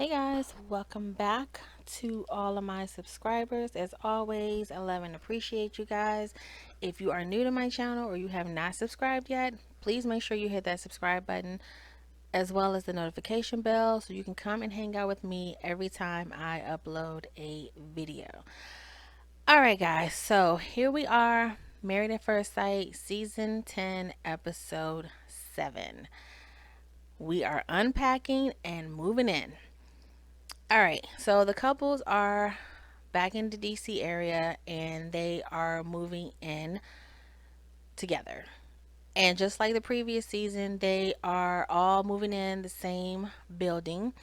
Hey guys, welcome back to all of my subscribers. As always, I love and appreciate you guys. If you are new to my channel or you have not subscribed yet, please make sure you hit that subscribe button as well as the notification bell so you can come and hang out with me every time I upload a video. Alright, guys, so here we are, Married at First Sight, Season 10, Episode 7. We are unpacking and moving in. All right, so the couples are back in the DC area and they are moving in together. And just like the previous season, they are all moving in the same building.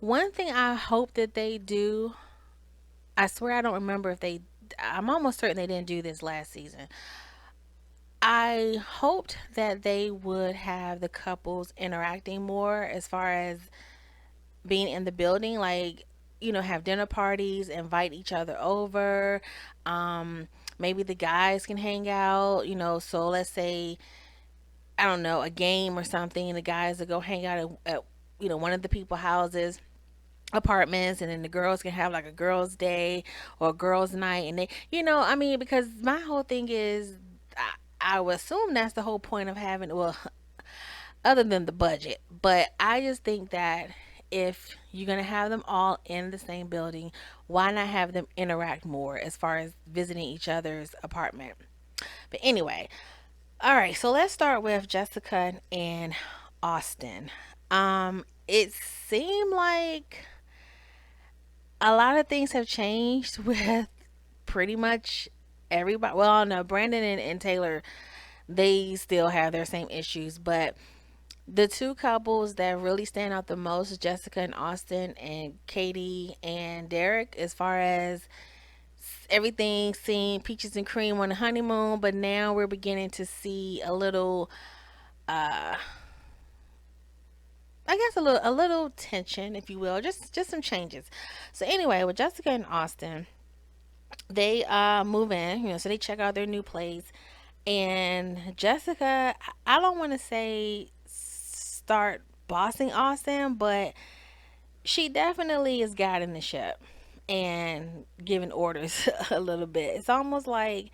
One thing I hope that they do, I swear I don't remember if they, I'm almost certain they didn't do this last season. I hoped that they would have the couples interacting more as far as being in the building, like, have dinner parties, invite each other over. um Maybe the guys can hang out, so let's say, I don't know, a game or something, and the guys will go hang out at one of the people houses, apartments, and then the girls can have like a girls day or a girls night. And they, I mean, because my whole thing is, I would assume that's the whole point of having, well, other than the budget. But I just think that if you're going to have them all in the same building, why not have them interact more as far as visiting each other's apartment? But anyway, all right, so let's start with Jessica and Austin. It seemed like a lot of things have changed with pretty much everybody. Well, no, Brandon and Taylor, they still have their same issues, but the two couples that really stand out the most, Jessica and Austin, and Katie and Derek, as far as everything seemed peaches and cream on the honeymoon, but now we're beginning to see a little, uh I guess a little tension, if you will, just some changes. So anyway, with Jessica and Austin, they move in, so they check out their new place. And Jessica, I don't want to say start bossing Austin, but she definitely is guiding the ship and giving orders a little bit. It's almost like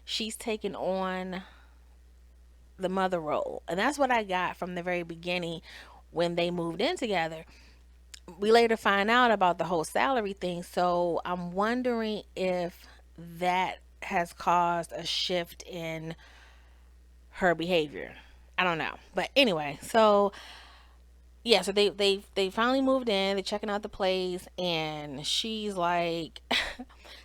she's taking on the mother role. And that's what I got from the very beginning when they moved in together. We later find out about the whole salary thing. So I'm wondering if that has caused a shift in her behavior. I don't know. But anyway, so yeah, so they finally moved in. They're checking out the place, and she's like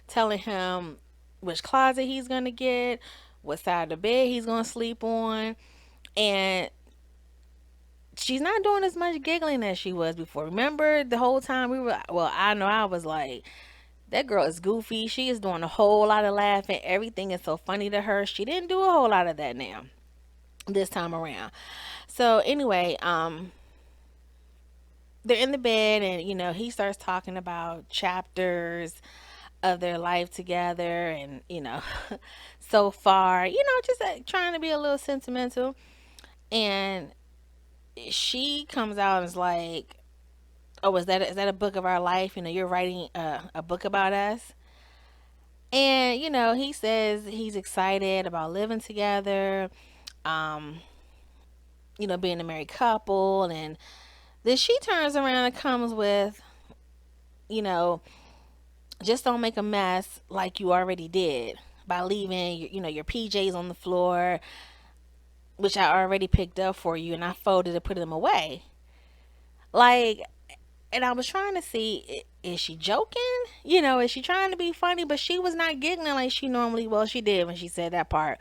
telling him which closet he's gonna get, what side of the bed he's gonna sleep on, and she's not doing as much giggling as she was before. Remember the whole time we were, well, I know I was like, that girl is goofy. She is doing a whole lot of laughing. Everything is so funny to her. She didn't do a whole lot of that now this time around. So anyway, they're in the bed, and he starts talking about chapters of their life together, and so far, just trying to be a little sentimental. And she comes out and is like, oh, is that a book of our life? You're writing a book about us. And he says he's excited about living together, um being a married couple. And then she turns around and comes with, you know just don't make a mess like you already did by leaving your PJs on the floor, which I already picked up for you, and I folded and put them away. Like, and I was trying to see, is she joking? Is she trying to be funny? But she was not giggling like she normally, well, she did when she said that part,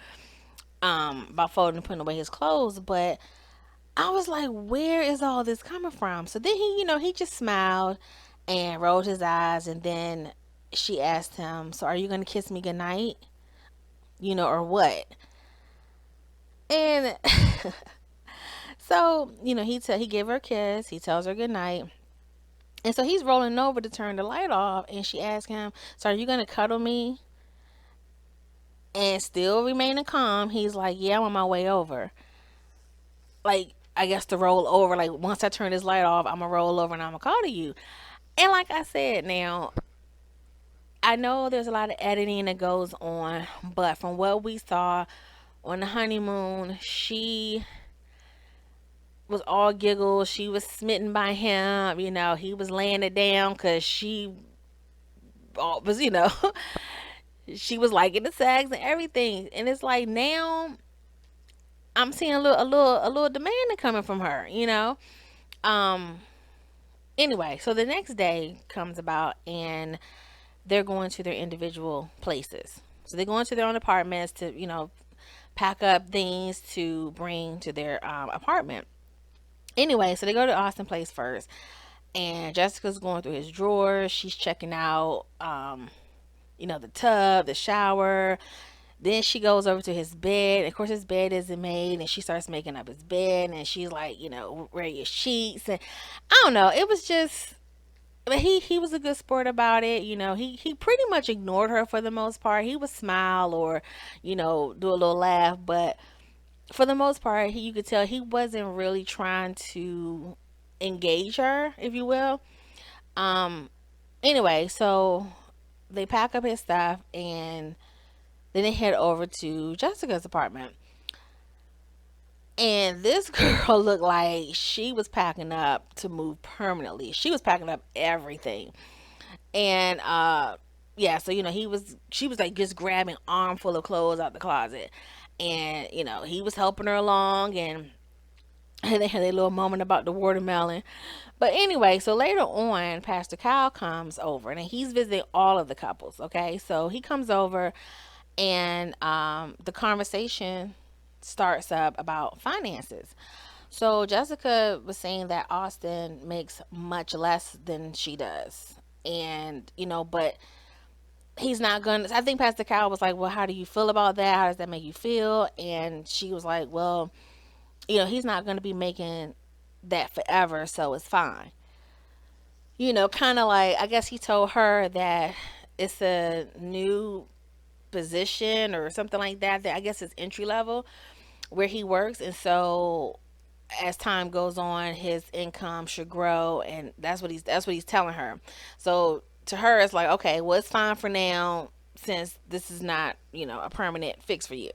about folding and putting away his clothes. But I was like, where is all this coming from? So then he just smiled and rolled his eyes, and then she asked him, so are you going to kiss me goodnight? Or what? And so, he gave her a kiss, he tells her goodnight. And so he's rolling over to turn the light off, and she asks him, so are you going to cuddle me? And still remaining calm, he's like, yeah, I'm on my way over. Like, I guess to roll over. Like once I turn this light off, I'm gonna roll over and I'm gonna call to you. And like I said, now I know there's a lot of editing that goes on, but from what we saw on the honeymoon, she was all giggles. She was smitten by him. He was laying it down because she was, she was liking the sex and everything. And it's like now I'm seeing a little demanding coming from her. Um. Anyway, so the next day comes about and they're going to their individual places. So they go into their own apartments to, pack up things to bring to their apartment. Anyway, so they go to Austin Place first, and Jessica's going through his drawers. She's checking out, the tub, the shower. Then she goes over to his bed. Of course, his bed isn't made, and she starts making up his bed. And she's like, where are your sheets? And I don't know. It was just, but he was a good sport about it. He pretty much ignored her for the most part. He would smile or, do a little laugh, but for the most part, you could tell he wasn't really trying to engage her, if you will. Um. Anyway, so they pack up his stuff and then they head over to Jessica's apartment. And this girl looked like she was packing up to move permanently. She was packing up everything. And yeah, so she was like just grabbing armful of clothes out the closet. And he was helping her along, and they had a little moment about the watermelon. But anyway, so later on, Pastor Kyle comes over and he's visiting all of the couples. Okay, so he comes over and the conversation starts up about finances. So Jessica was saying that Austin makes much less than she does. And, but he's not gonna. I think Pastor Kyle was like, well, how do you feel about that? How does that make you feel? And she was like, well, he's not gonna be making that forever, so it's fine. Kind of like, I guess he told her that it's a new position or something like that, that I guess is entry level where he works. And so as time goes on, his income should grow, and that's what he's telling her. So to her, it's like, okay, well, it's fine for now since this is not a permanent fix for you.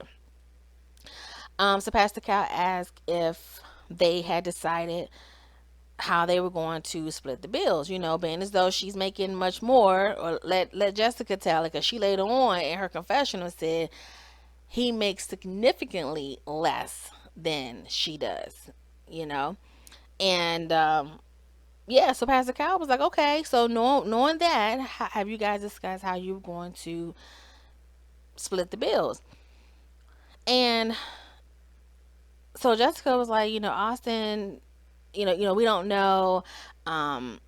So Pastor Cal asked if they had decided how they were going to split the bills, being as though she's making much more, or let Jessica tell it, because she later on in her confessional said he makes significantly less than she does, you know. And yeah, so Pastor Cal was like, okay, so knowing that, have you guys discussed how you're going to split the bills? And so Jessica was like, Austin, we don't know. Um,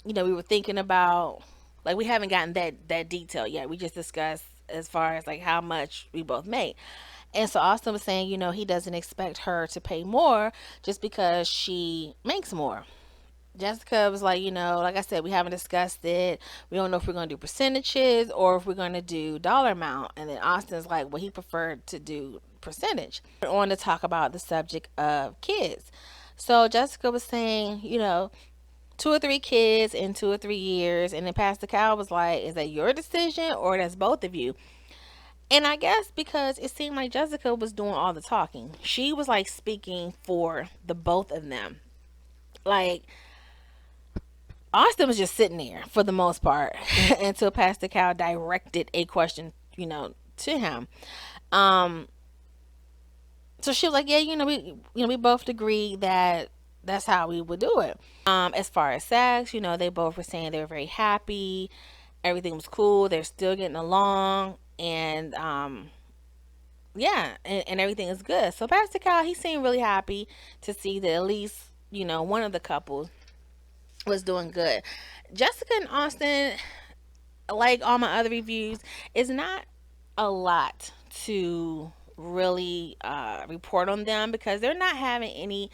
we were thinking about, like, we haven't gotten that detail yet. We just discussed as far as like how much we both make. And so Austin was saying, he doesn't expect her to pay more just because she makes more. Jessica was like, like I said, we haven't discussed it. We don't know if we're going to do percentages or if we're going to do dollar amount. And then Austin's like, well, he preferred to do percentage. We're on to talk about the subject of kids. So Jessica was saying, 2 or 3 kids in 2 or 3 years. And then Pastor Cal was like, is that your decision or that's both of you? And I guess because it seemed like Jessica was doing all the talking, she was like speaking for the both of them. Like, Austin was just sitting there for the most part until Pastor Cal directed a question, to him. Um, so she was like, yeah, we both agreed that that's how we would do it. As far as sex, they both were saying they were very happy, everything was cool, they're still getting along, and yeah, and everything is good. So Pastor Cal, he seemed really happy to see that at least one of the couples was doing good. Jessica and Austin, like all my other reviews, is not a lot to really report on them because they're not having any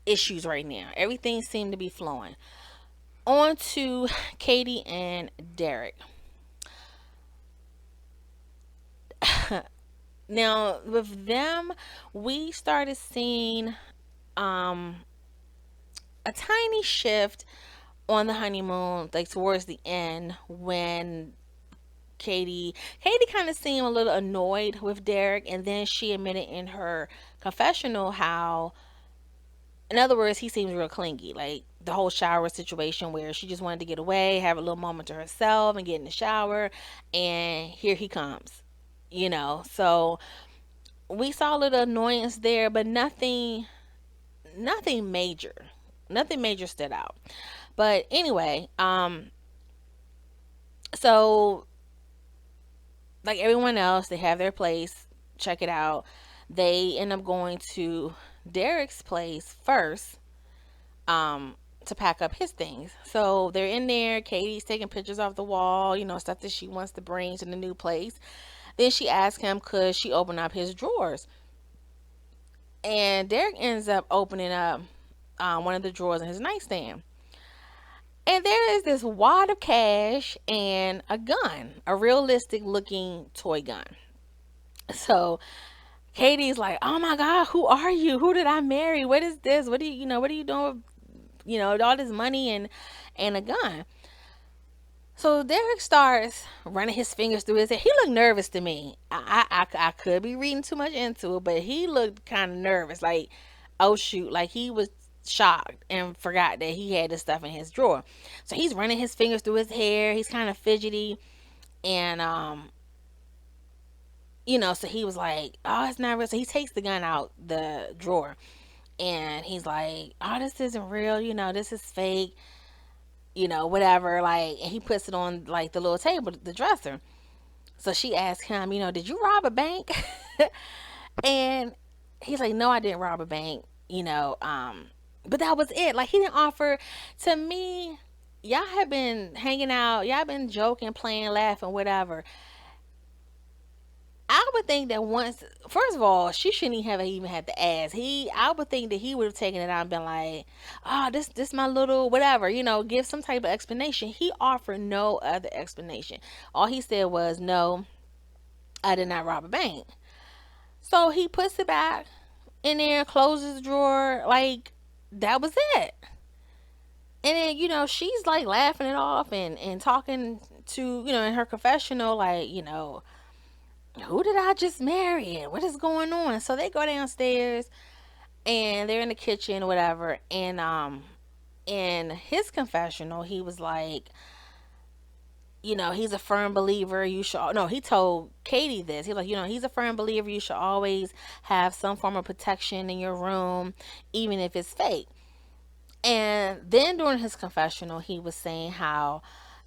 issues right now. Everything seemed to be flowing. On to Katie and Derek. Now with them, we started seeing um a tiny shift on the honeymoon, like towards the end, when Katie kind of seemed a little annoyed with Derek, and then she admitted in her confessional how, in other words, he seems real clingy. Like the whole shower situation where she just wanted to get away, have a little moment to herself, and get in the shower, and here he comes. So we saw a little annoyance there, but nothing major. Nothing major stood out. But anyway, so like everyone else, they have their place. Check it out. They end up going to Derek's place first, um, to pack up his things. So they're in there. Katie's taking pictures off the wall, stuff that she wants to bring to the new place. Then she asks him, could she open up his drawers? And Derek ends up opening up one of the drawers in his nightstand. And there is this wad of cash and a gun, a realistic looking toy gun. So Katie's like, "Oh my God, who are you? Who did I marry? What is this? What do what are you doing with, all this money and a gun?" So Derek starts running his fingers through his head. He looked nervous to me. I could be reading too much into it, but he looked kind of nervous. Like, oh shoot, like he was shocked and forgot that he had this stuff in his drawer. So he's running his fingers through his hair. He's kind of fidgety, and so he was like, "Oh, it's not real." So he takes the gun out the drawer, and he's like, "Oh, this isn't real. This is fake. Whatever." Like, and he puts it on like the little table, the dresser. So she asked him, "Did you rob a bank?" And he's like, "No, I didn't rob a bank." But that was it. Like, he didn't offer. To me, y'all have been hanging out, y'all been joking, playing, laughing, whatever. I would think that once, first of all, she shouldn't even had to ask. I would think that he would have taken it out and been like, "Oh, this my little whatever," give some type of explanation. He offered no other explanation. All he said was, "No, I did not rob a bank." So he puts it back in there, closes the drawer, like that was it. And then, she's like laughing it off and talking to, in her confessional, like, who did I just marry and what is going on? So they go downstairs and they're in the kitchen or whatever. And in his confessional, he was like, he's a firm believer. You should, no, he told Katie this. He's like, he's a firm believer. You should always have some form of protection in your room, even if it's fake. And then during his confessional, he was saying how,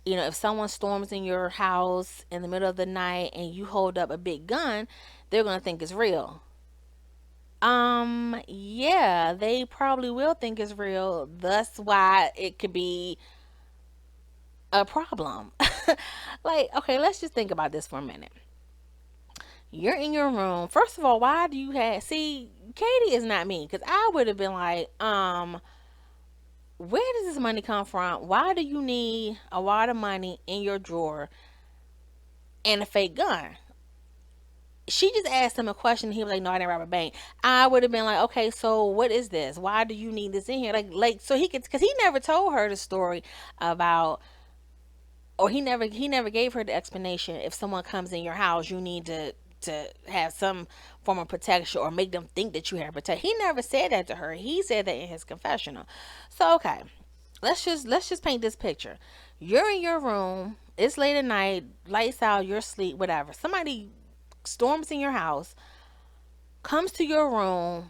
if someone storms in your house in the middle of the night and you hold up a big gun, they're going to think it's real. Yeah, they probably will think it's real. That's why it could be a problem. Like, okay, let's just think about this for a minute. You're in your room. First of all, why do you have, see, Katie is not me, because I would have been like, where does this money come from? Why do you need a wad of money in your drawer and a fake gun? She just asked him a question. And he was like, "No, I didn't rob a bank." I would have been like, "Okay, so what is this? Why do you need this in here?" Like, so he could, because he never told her the story about, or he never gave her the explanation. If someone comes in your house, you need to have some form of protection or make them think that you have protection. He never said that to her. He said that in his confessional. So okay, let's just paint this picture. You're in your room. It's late at night. Lights out. You're asleep. Whatever. Somebody storms in your house, comes to your room.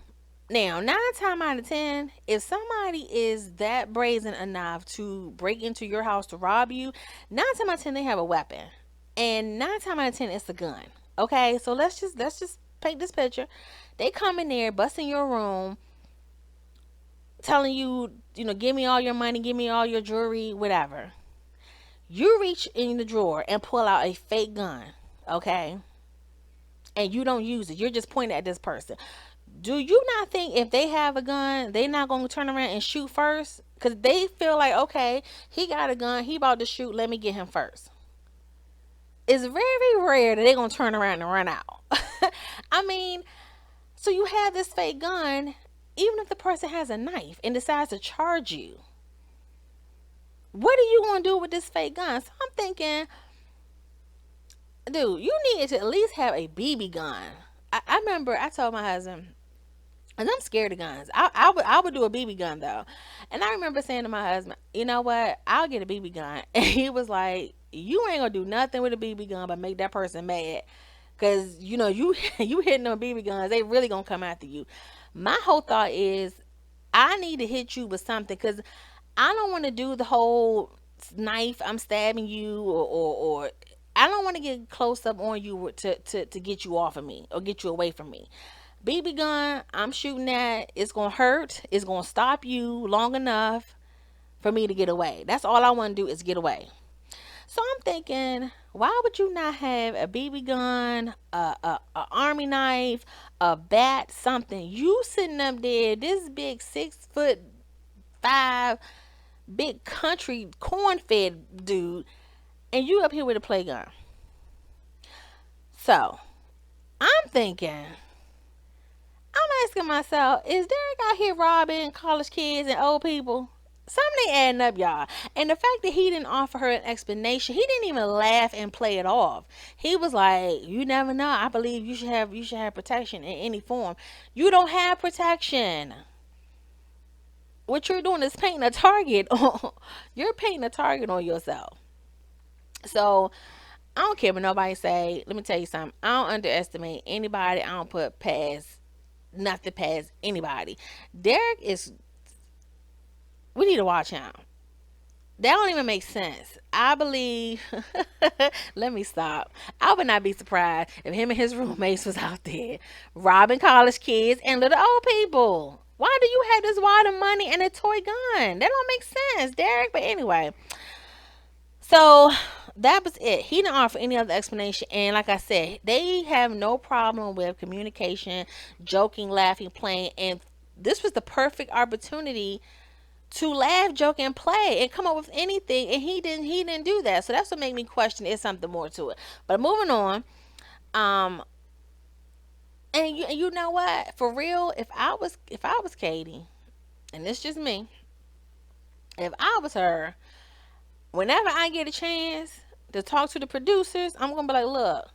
Now, 9 times out of 10, if somebody is that brazen enough to break into your house to rob you, 9 times out of 10 they have a weapon, and 9 times out of 10 it's a gun. Okay, so let's just paint this picture. They come in there, bust in your room, telling you, give me all your money, give me all your jewelry, whatever. You reach in the drawer and pull out a fake gun, okay, and you don't use it. You're just pointing at this person. Do you not think if they have a gun, they not going to turn around and shoot first? Because they feel like, okay, he got a gun, he about to shoot, let me get him first. it's very rare that they're gonna turn around and run out. I mean, so you have this fake gun, even if the person has a knife and decides to charge you, what are you gonna do with this fake gun? So I'm thinking, dude, you need to at least have a BB gun. I remember I told my husband, and I'm scared of guns. I would do a BB gun though, and I remember saying to my husband, you know what? I'll get a BB gun, and he was like, you ain't gonna do nothing with a BB gun but make that person mad, cause you know you you hitting them BB guns, they really gonna come after you. My whole thought is, I need to hit you with something, cause I don't want to do the whole knife. I'm stabbing you, or I don't want to get close up on you to get you off of me or get you away from me. BB gun, I'm shooting at. It's gonna hurt. It's gonna stop you long enough for me to get away. That's all I want to do is get away. So I'm thinking, why would you not have a BB gun, a army knife, a bat, something? You sitting up there, this big 6'5" big country corn fed dude, and you up here with a play gun. So I'm thinking, I'm asking myself, is Derek out here robbing college kids and old people? Something ain't adding up, y'all. And the fact that he didn't offer her an explanation, he didn't even laugh and play it off. He was like, "You never know. I believe you should have protection in any form. You don't have protection. What you're doing is painting a target on. You're painting a target on yourself." So I don't care what nobody say. Let me tell you something. I don't underestimate anybody. I don't put past nothing past anybody. Derek is. We need to watch him. That don't even make sense. I believe. Let me stop. I would not be surprised if him and his roommates was out there robbing college kids and little old people. Why do you have this wad of money and a toy gun? That don't make sense, Derek. But anyway, so that was it. He didn't offer any other explanation. And like I said, they have no problem with communication, joking, laughing, playing. And this was the perfect opportunity to laugh, joke, and play and come up with anything. And he didn't do that. So that's what made me question, is something more to it. But moving on, um, and you know what? For real, if I was Katie, and it's just me, if I was her, whenever I get a chance to talk to the producers, I'm gonna be like, look,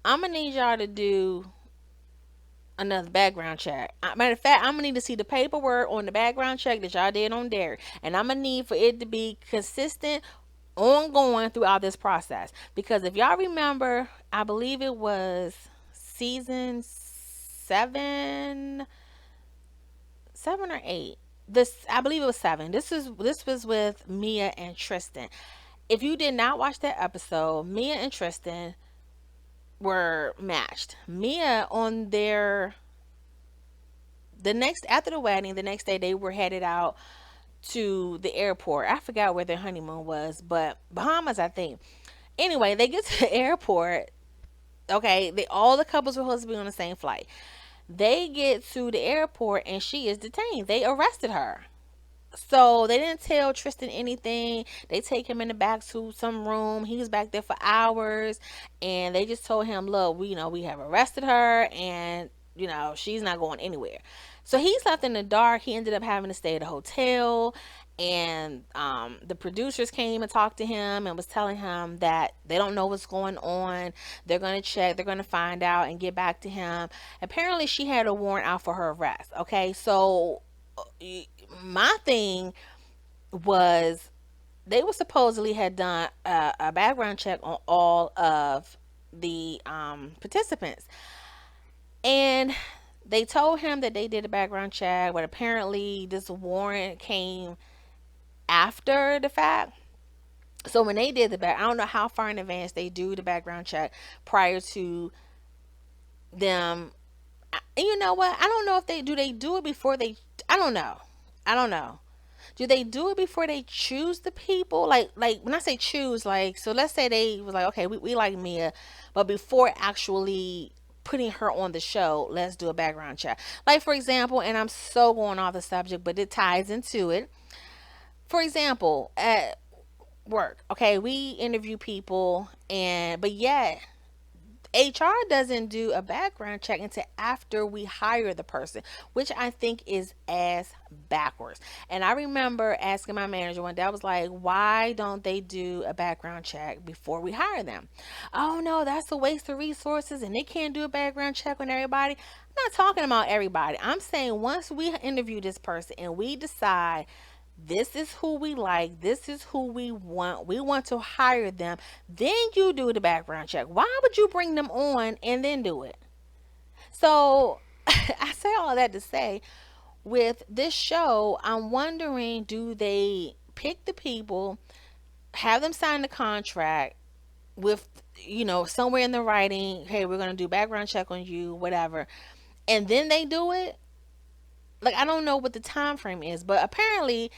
I'm gonna need y'all to do another background check. Matter of fact, I'm gonna need to see the paperwork on the background check that y'all did on Derek, and I'm gonna need for it to be consistent, ongoing throughout this process. Because if y'all remember, I believe it was season seven or eight. This, I believe it was seven. This was with Mia and Tristan. If you did not watch that episode, Mia and Tristan were matched. Mia on their the next after the wedding, the next day they were headed out to the airport. I forgot where their honeymoon was, but Bahamas, I think. Anyway, they get to the airport. Okay, all the couples were supposed to be on the same flight. They get to the airport and she is detained. They arrested her. So they didn't tell Tristan anything. They take him in the back to some room. He was back there for hours, and they just told him, "Look, we have arrested her, and she's not going anywhere." So he's left in the dark. He ended up having to stay at a hotel, and the producers came and talked to him and was telling him that they don't know what's going on. They're gonna check. They're gonna find out and get back to him. Apparently, she had a warrant out for her arrest. Okay, so my thing was, they were supposedly had done a background check on all of the participants, and they told him that they did a background check, but apparently this warrant came after the fact. So when they did the back, I don't know how far in advance they do the background check prior to them. And you know what? I don't know if they do it before they. I don't know. I don't know. Do they do it before they choose the people? Like when I say choose, like, so let's say they was like, okay, we like Mia, but before actually putting her on the show, let's do a background check. Like, for example, and I'm so going off the subject, but it ties into it. For example, work. Okay, we interview people, and but yet HR doesn't do a background check until after we hire the person, which I think is ass backwards. And I remember asking my manager one day, I was like, why don't they do a background check before we hire them? Oh no, that's a waste of resources and they can't do a background check on everybody. I'm not talking about everybody. I'm saying once we interview this person and we decide this is who we like, this is who we want to hire them, then you do the background check. Why would you bring them on and then do it? So I say all that to say, with this show, I'm wondering, do they pick the people, have them sign the contract with, somewhere in the writing, hey, we're going to do background check on you, whatever, and then they do it? Like, I don't know what the time frame is, but apparently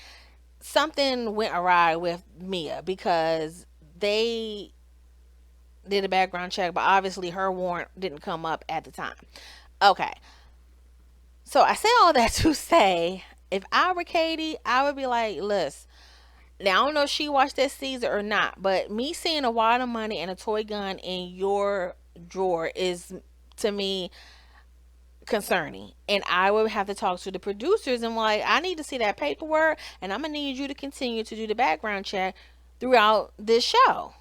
something went awry with Mia because they did a background check, but obviously her warrant didn't come up at the time. Okay, so I say all that to say, if I were Katie, I would be like, listen. Now I don't know if she watched that season or not, but me seeing a wad of money and a toy gun in your drawer is, to me, concerning. And I would have to talk to the producers and like, I need to see that paperwork, and I'm gonna need you to continue to do the background check throughout this show.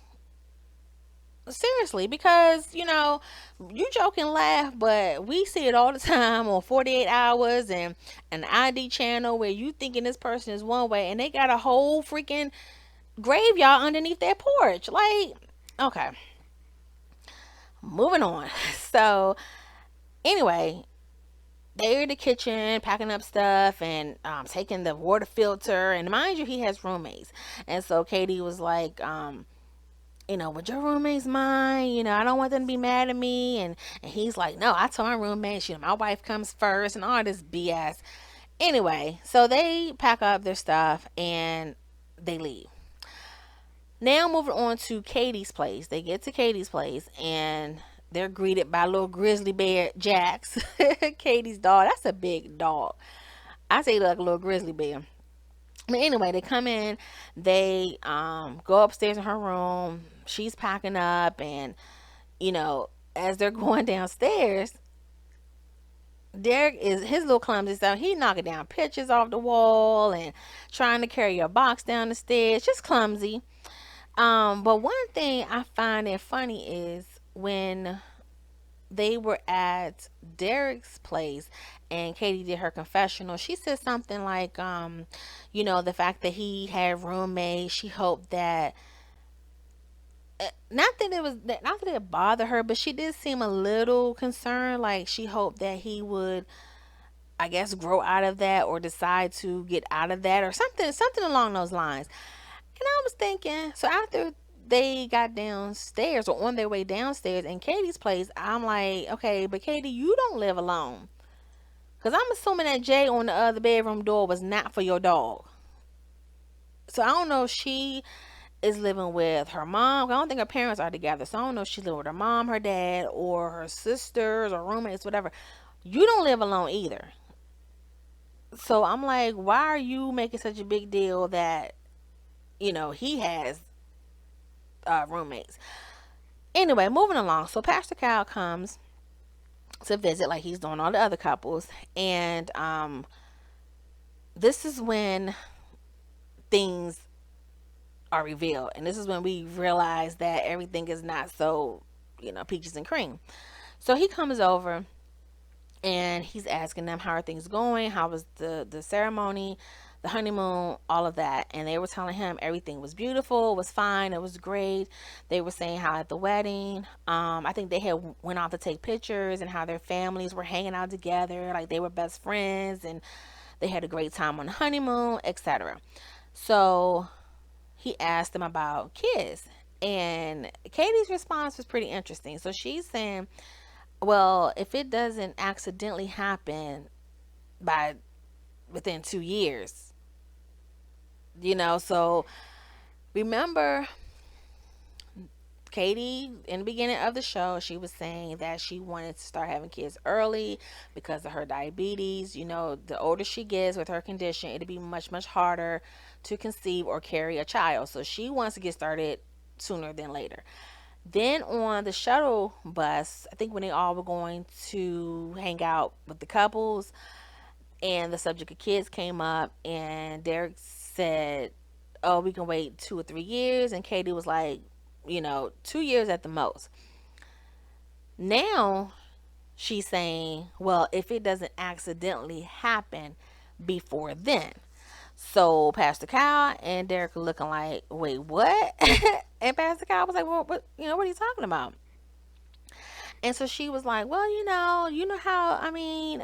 Seriously, because you joke and laugh, but we see it all the time on 48 Hours and an ID channel where you thinking this person is one way and they got a whole freaking graveyard underneath their porch. Like, okay, moving on. So anyway, they're in the kitchen packing up stuff and taking the water filter. And mind you, he has roommates, and so Katie was like, would your roommates mind? I don't want them to be mad at me. And he's like, no, I told my roommates, my wife comes first and all this BS. Anyway, so they pack up their stuff and they leave. Now moving on to Katie's place. They get to Katie's place and they're greeted by little grizzly bear Jax, Katie's dog. That's a big dog. I say like a little grizzly bear. But anyway, they come in, they go upstairs in her room. She's packing up, and as they're going downstairs, Derek is his little clumsy stuff. He knocking down pictures off the wall and trying to carry a box down the stairs. Just clumsy. But one thing I find it funny is when they were at Derek's place and Katie did her confessional, she said something like, the fact that he had roommates, she hoped that not that it bothered her, but she did seem a little concerned. Like she hoped that he would, I guess, grow out of that or decide to get out of that or something along those lines. And I was thinking, so after they got downstairs or on their way downstairs in Katie's place, I'm like, okay, but Katie, you don't live alone. Because I'm assuming that Jay on the other bedroom door was not for your dog. So I don't know if she is living with her mom. I don't think her parents are together. So I don't know if she's living with her mom, her dad, or her sisters or roommates, whatever. You don't live alone either. So I'm like, why are you making such a big deal that, he has roommates? Anyway, moving along. So Pastor Cal comes to visit like he's doing all the other couples. And this is when things are revealed. And this is when we realize that everything is not so, peaches and cream. So he comes over and he's asking them how are things going, how was the ceremony, the honeymoon, all of that. And they were telling him everything was beautiful, was fine, it was great. They were saying how at the wedding, I think they had went out to take pictures and how their families were hanging out together, like they were best friends, and they had a great time on the honeymoon, etc. So he asked them about kids, and Katie's response was pretty interesting. So she's saying, well, if it doesn't accidentally happen by within 2 years, so remember Katie, in the beginning of the show, she was saying that she wanted to start having kids early because of her diabetes. You know, the older she gets with her condition, it'll be much, much harder to conceive or carry a child. So she wants to get started sooner than later. Then on the shuttle bus, I think when they all were going to hang out with the couples and the subject of kids came up, and Derek said, "Oh, we can wait 2 or 3 years," and Katie was like, 2 years at the most. Now she's saying, well, if it doesn't accidentally happen before then. So Pastor Kyle and Derek are looking like, wait, what? And Pastor Kyle was like, well, what are you talking about? And so she was like, well, how, I mean,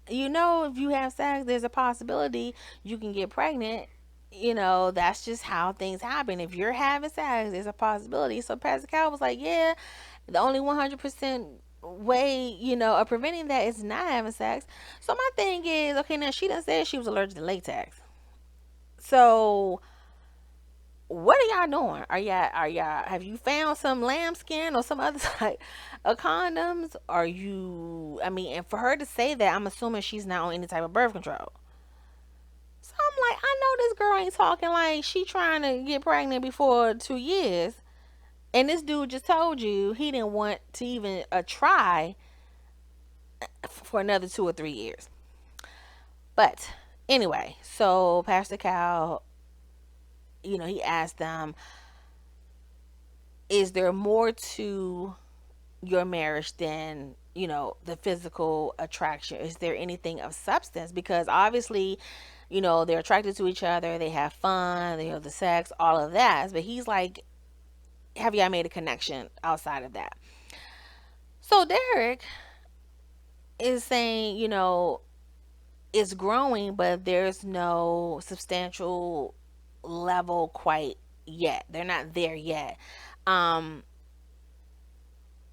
if you have sex, there's a possibility you can get pregnant. That's just how things happen. If you're having sex, there's a possibility. So Pastor Cal was like, yeah, the only 100% way, of preventing that is not having sex. So my thing is, okay, now she done said she was allergic to latex. So what are y'all doing? Have you found some lambskin or some other type of condoms? I mean, and for her to say that, I'm assuming she's not on any type of birth control. So I'm like, I know this girl ain't talking like she trying to get pregnant before 2 years. And this dude just told you he didn't want to even try for another 2 or 3 years. But anyway, so Pastor Cal, he asked them, is there more to your marriage than the physical attraction? Is there anything of substance? Because obviously, they're attracted to each other, they have fun, they have the sex, all of that. But he's like, have y'all made a connection outside of that? So Derek is saying, it's growing, but there's no substantial level quite yet. They're not there yet. um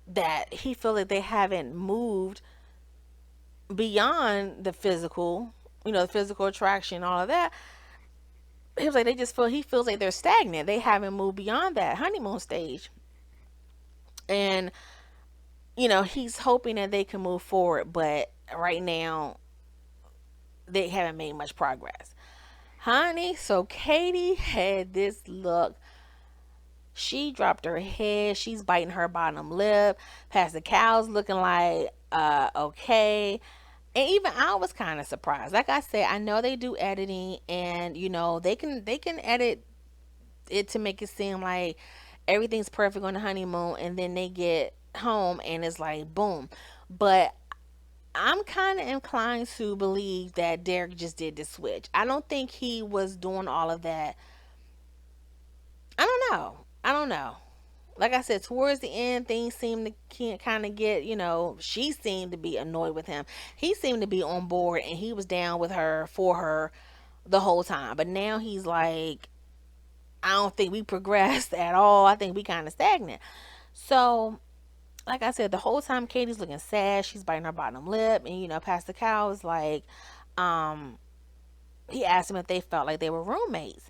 that he feel like they haven't moved beyond the physical, the physical attraction, all of that. He was like, he feels like they're stagnant. They haven't moved beyond that honeymoon stage. And, he's hoping that they can move forward, but right now they haven't made much progress. Honey, so Katie had this look. She dropped her head. She's biting her bottom lip. Pastor Cal's looking like, okay. And even I was kind of surprised. Like I said, I know they do editing, and they can edit it to make it seem like everything's perfect on the honeymoon, and then they get home and it's like boom. But I'm kind of inclined to believe that Derek just did the switch. I don't think he was doing all of that. I don't know. I don't know. Like I said, towards the end, things seemed to kind of get, she seemed to be annoyed with him. He seemed to be on board, and he was down with her for her the whole time. But now he's like, I don't think we progressed at all. I think we kind of stagnant. So, like I said, the whole time Katie's looking sad. She's biting her bottom lip. And, Pastor Cow is like, um, he asked him if they felt like they were roommates.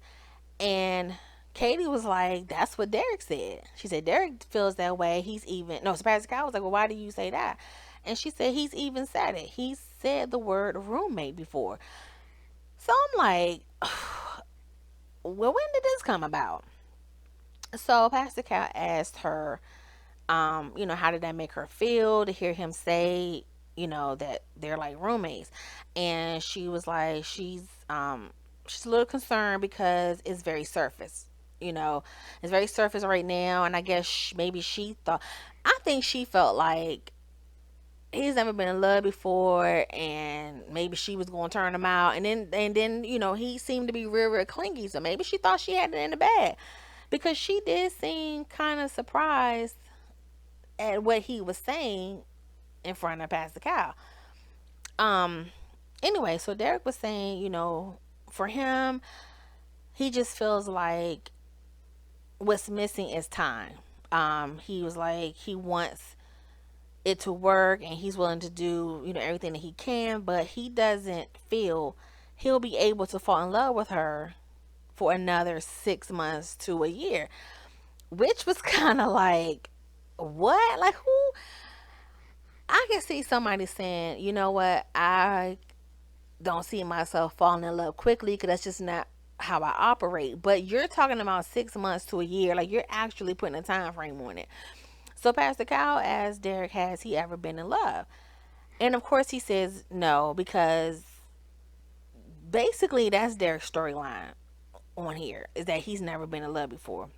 And Katie was like, that's what Derek said. She said, Derek feels that way. He's even. No, so Pastor Cow was like, well, why do you say that? And she said, he's even said it. He said the word roommate before. So I'm like, well, when did this come about? So Pastor Cal asked her, how did that make her feel to hear him say, that they're like roommates? And she was like, she's a little concerned because it's very surface. It's very surface right now, and I guess maybe she thought, I think she felt like he's never been in love before, and maybe she was going to turn him out, and then he seemed to be real, real clingy, so maybe she thought she had it in the bag, because she did seem kind of surprised at what he was saying in front of Pastor Cal. Um. Anyway, so Derek was saying, for him, he just feels like what's missing is time. He was like, he wants it to work, and he's willing to do, everything that he can, but he doesn't feel he'll be able to fall in love with her for another 6 months to a year. which was kind of like, what? Like, who? I can see somebody saying, you know what, I don't see myself falling in love quickly because that's just not how I operate. But you're talking about 6 months to a year. Like, you're actually putting a time frame on it. So Pastor Kyle asked Derek, has he ever been in love? And of course he says no, because basically that's Derek's storyline on here, is that he's never been in love before.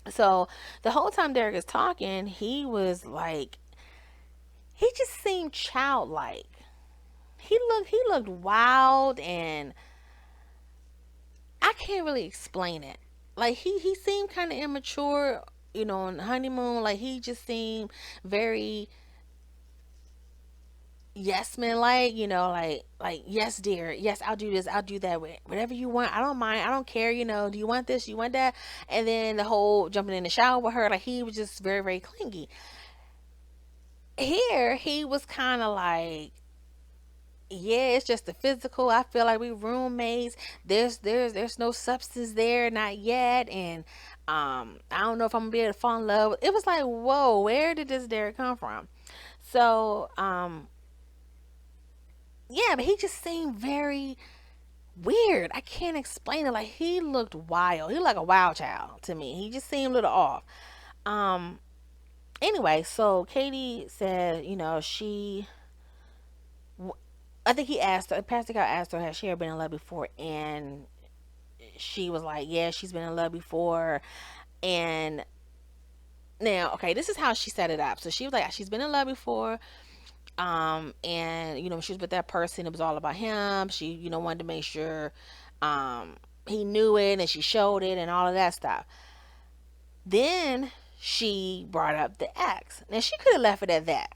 So the whole time Derek is talking, he was like, he just seemed childlike. He looked wild, and I can't really explain it. Like, he seemed kind of immature, on the honeymoon. Like, he just seemed very yes man, like, like, yes dear, yes, I'll do this, I'll do that, whatever you want, I don't mind, I don't care, do you want this, you want that? And then the whole jumping in the shower with her, like, he was just very, very clingy. Here he was kind of like, yeah, it's just the physical. I feel like we roommates. There's no substance there, not yet, and I don't know if I'm gonna be able to fall in love. It was like, whoa, where did this dare come from? So yeah, but he just seemed very weird. I can't explain it. Like, he looked wild. He looked like a wild child to me. He just seemed a little off. Um. Anyway, so Katie said, I think he asked her, Pastor Cal asked her, has she ever been in love before? And she was like, yeah, she's been in love before. And now, okay, this is how she set it up. So she was like, she's been in love before. And when she was with that person, it was all about him. She, wanted to make sure um he knew it, and she showed it and all of that stuff. Then she brought up the ex. Now, she could have left it at that.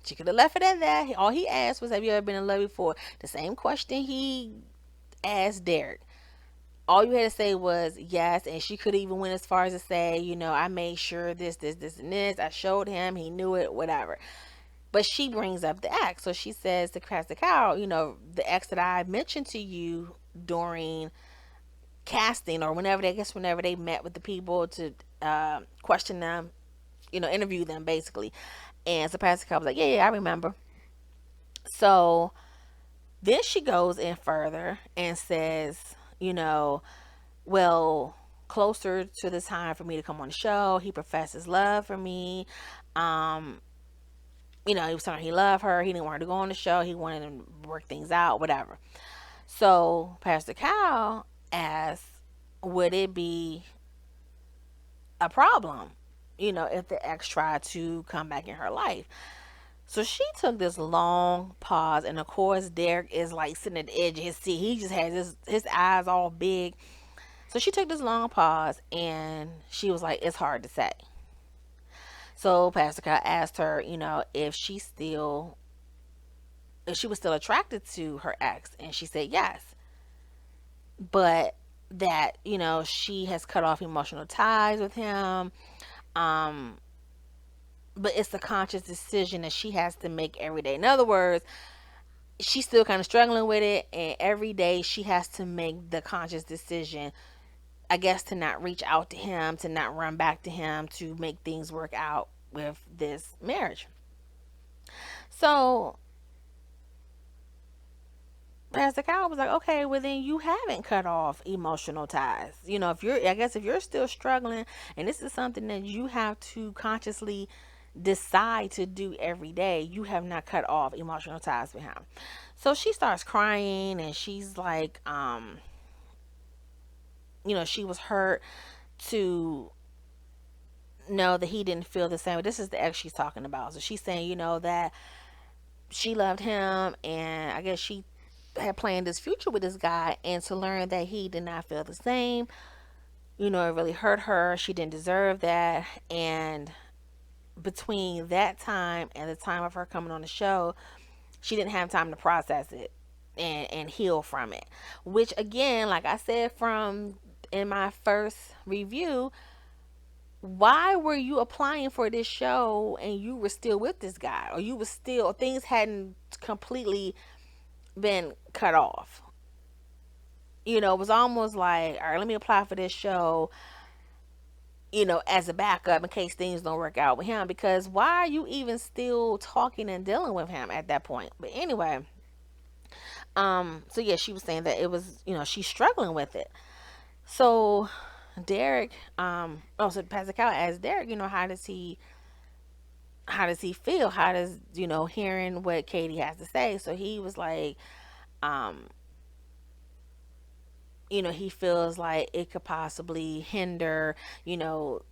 She could have left it at that. All he asked was, have you ever been in love before? The same question he asked Derek. All you had to say was yes, and she could even went as far as to say, I made sure this, and this. I showed him, he knew it, whatever. But she brings up the ex. So she says to Pastor Cow, the ex that I mentioned to you during casting, or whenever they met with the people to question them, interview them basically. And so Pastor Cow was like, yeah, I remember. So then she goes in further and says, well, closer to the time for me to come on the show, he professed his love for me. Um, he was telling her he loved her. He didn't want her to go on the show. He wanted to work things out, whatever. So Pastor Cal asked, would it be a problem, if the ex tried to come back in her life? So she took this long pause, and of course Derek is like sitting at the edge of his seat. He just has his eyes all big. So she took this long pause, and she was like, it's hard to say. So Pastor Cal asked her, if she was still attracted to her ex, and she said yes, but that she has cut off emotional ties with him. Um, but it's a conscious decision that she has to make every day. In other words, she's still kind of struggling with it, and every day she has to make the conscious decision, I guess, to not reach out to him, to not run back to him, to make things work out with this marriage. So Pastor Kyle was like, okay, well then you haven't cut off emotional ties. If you're still struggling, and this is something that you have to consciously decide to do every day, you have not cut off emotional ties with him. So she starts crying, and she's like, she was hurt to know that he didn't feel the same. This is the ex she's talking about. So she's saying, that she loved him, and I guess she had planned this future with this guy, and to learn that he did not feel the same, it really hurt her. She didn't deserve that. And between that time and the time of her coming on the show, she didn't have time to process it and heal from it. Which, again, like I said from in my first review, why were you applying for this show and you were still with this guy, or you were still, things hadn't completely been cut off? It was almost like, all right, let me apply for this show. as a backup in case things don't work out with him. Because why are you even still talking and dealing with him at that point? But anyway, so yeah, she was saying that it was, she's struggling with it. So Derek, so Pastor Cal asked Derek, how does he feel? How does, hearing what Katie has to say? So he was like, um, he feels like it could possibly hinder, you know,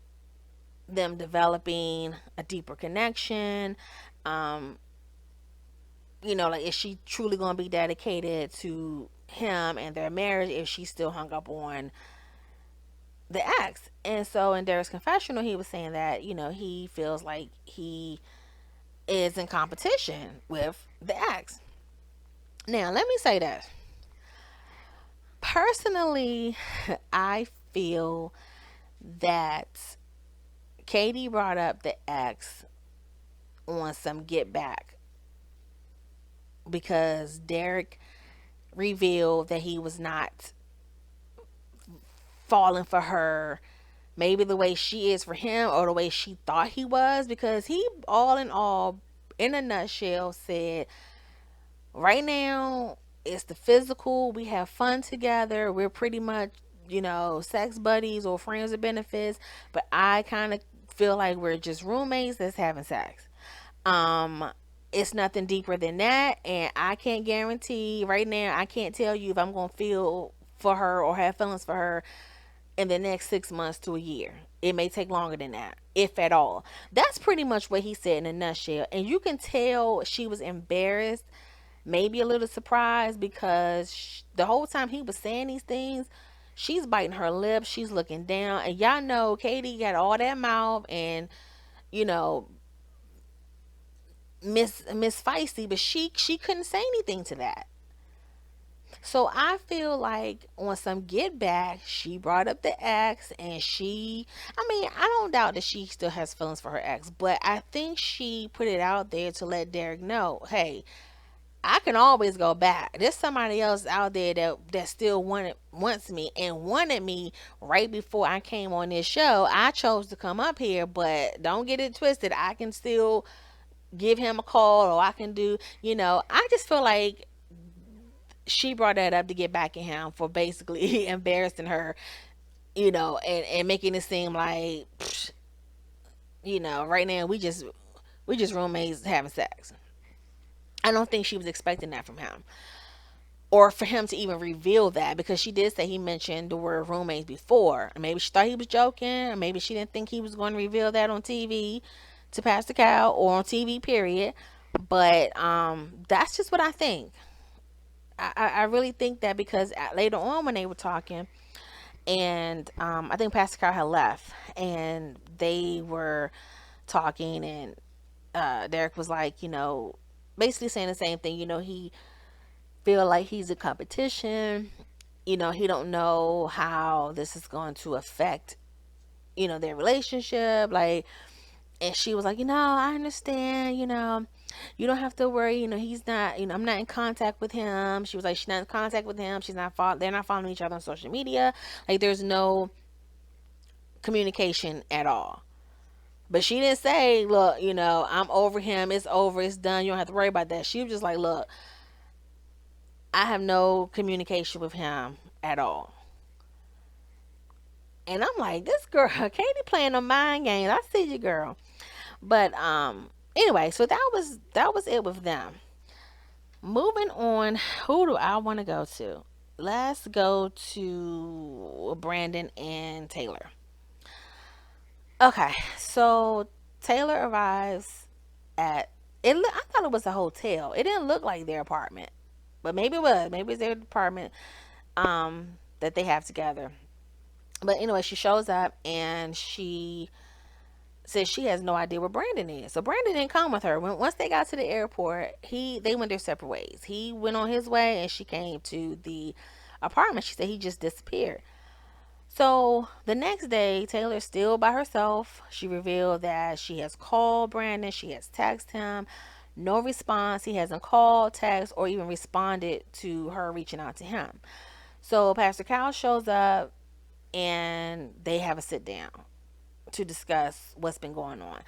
them developing a deeper connection. Um, like, is she truly going to be dedicated to him and their marriage if she's still hung up on the ex? And so in Derek's confessional, he was saying that, he feels like he is in competition with the ex. Now, let me say that. Personally, I feel that Katie brought up the ex on some get back because Derek revealed that he was not falling for her, maybe the way she is for him or the way she thought he was, because he, all in all, in a nutshell, said, right now it's the physical, we have fun together, we're pretty much, sex buddies or friends with benefits, but I kind of feel like we're just roommates that's having sex. um it's nothing deeper than that, and I can't guarantee right now, I can't tell you if I'm gonna feel for her or have feelings for her in the next 6 months to a year. It may take longer than that, if at all. That's pretty much what he said in a nutshell. And you can tell she was embarrassed, maybe a little surprised, because the whole time he was saying these things, she's biting her lips, she's looking down. And y'all know Katie got all that mouth and, you know, Miss Feisty, but she couldn't say anything to that. So I feel like on some get back, she brought up the ex, and I mean, I don't doubt that she still has feelings for her ex, but I think she put it out there to let Derek know, hey, I can always go back. There's somebody else out there that still wants me and wanted me right before I came on this show. I chose to come up here, but don't get it twisted. I can still give him a call, or I can do, I just feel like she brought that up to get back at him for basically embarrassing her, and making it seem like, right now we just roommates having sex. I don't think she was expecting that from him, or for him to even reveal that, because she did say he mentioned the word roommates before. Maybe she thought he was joking, or maybe she didn't think he was going to reveal that on TV to Pastor Cal, or on TV, period. But that's just what I think. I really think that, because later on when they were talking, and I think Pastor Cal had left, and they were talking, and Derek was like, basically saying the same thing. He feel like he's a competition. He don't know how this is going to affect, their relationship. Like, and she was like, I understand, you don't have to worry, he's not, I'm not in contact with him. She was like, she's not in contact with him. They're not following each other on social media. Like, there's no communication at all. But she didn't say, look, I'm over him. It's over. It's done. You don't have to worry about that. She was just like, look, I have no communication with him at all. And I'm like, this girl, Katie, playing a mind game. I see you, girl. But anyway, so that was it with them. Moving on, who do I want to go to? Let's go to Brandon and Taylor. Okay, so Taylor arrives at I thought it was a hotel. It didn't look like their apartment, but maybe it was. Maybe it's their apartment that they have together. But anyway, she shows up and she says she has no idea where Brandon is. So Brandon didn't come with her. Once they got to the airport, they went their separate ways. He went on his way, and she came to the apartment. She said he just disappeared. So the next day, Taylor's still by herself. She revealed that she has called Brandon. She has texted him. No response. He hasn't called, text, or even responded to her reaching out to him. So Pastor Cal shows up, and they have a sit down. to discuss what's been going on.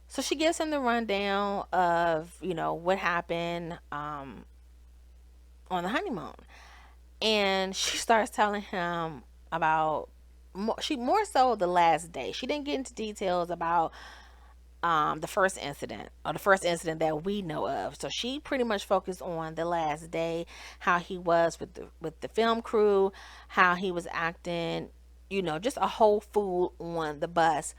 So she gives him the rundown of, what happened on the honeymoon. And she starts telling him about she more so the last day. She didn't get into details about the first incident, or the first incident that we know of. So she pretty much focused on the last day, how he was with the film crew, how he was acting, just a whole fool on the bus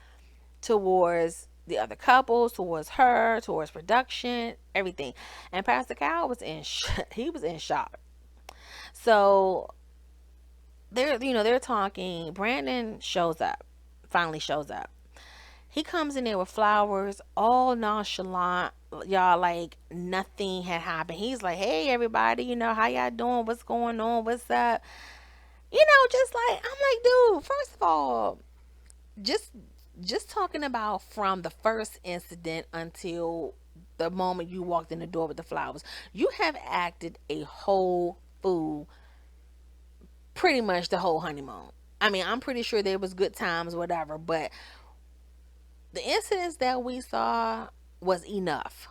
towards the other couples, towards her, towards production, everything. And Pastor Cal was he was in shock. So they're talking. Brandon shows up, finally shows up. He comes in there with flowers, all nonchalant, y'all, like nothing had happened. He's like, "Hey, everybody, how y'all doing? What's going on? What's up?" Just like, I'm like, dude, first of all, just just talking about from the first incident until the moment you walked in the door with the flowers, you have acted a whole fool pretty much the whole honeymoon. I mean, I'm pretty sure there was good times, whatever, but the incidents that we saw was enough.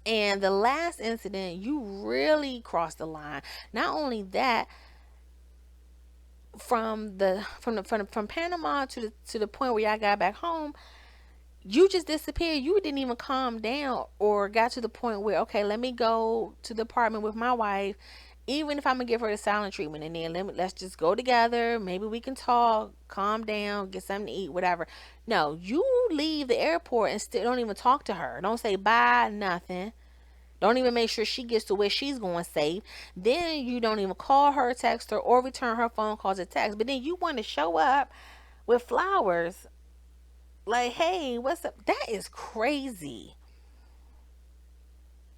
And the last incident, you really crossed the line. Not only that, from Panama to the point where y'all got back home, you just disappeared. You didn't even calm down or got to the point where, okay, let me go to the apartment with my wife, even if I'm gonna give her the silent treatment, and then let's just go together. Maybe we can talk, calm down, get something to eat, whatever. No, you leave the airport and still don't even talk to her. Don't say bye, nothing. Don't even make sure she gets to where she's going safe. Then you don't even call her, text her, or return her phone calls or text. But then you want to show up with flowers like, hey, what's up? That is crazy.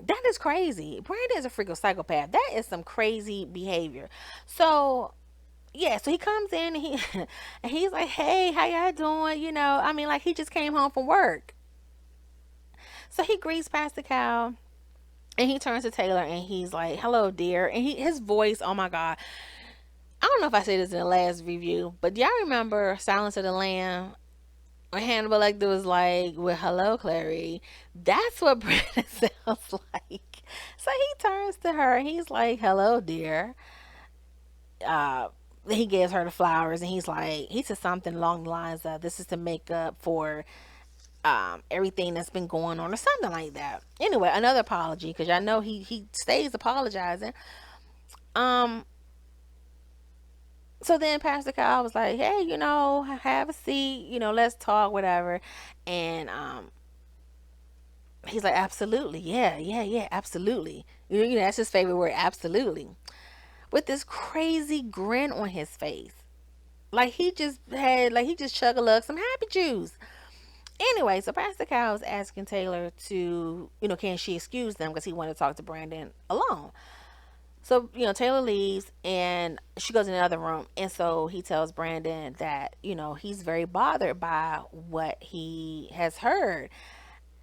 That is crazy. Brandon is a freaking psychopath. That is some crazy behavior. So yeah, so he comes in and and he's like, "Hey, how y'all doing?" I mean, like he just came home from work. So he greets Pastor Cal and he turns to Taylor and he's like, "Hello, dear." And his voice, oh my god, I don't know if I said this in the last review, but do y'all remember Silence of the Lamb? When Hannibal Lecter was like, "Well, hello, Clary." That's what Brandon sounds like. So he turns to her and he's like, "Hello, dear." Uh, he gives her the flowers and he says something along the lines of, "This is to make up for everything that's been going on," or something like that. Anyway, another apology because I know he stays apologizing. Um, so then Pastor Kyle was like, "Hey, have a seat, let's talk, whatever." And he's like, "Absolutely, yeah, yeah, yeah, absolutely." That's his favorite word, absolutely. With this crazy grin on his face. Like he just chug a lug some happy juice. Anyway, so Pastor Kyle was asking Taylor to, can she excuse them because he wanted to talk to Brandon alone. So, Taylor leaves and she goes in the other room. And so he tells Brandon that, he's very bothered by what he has heard,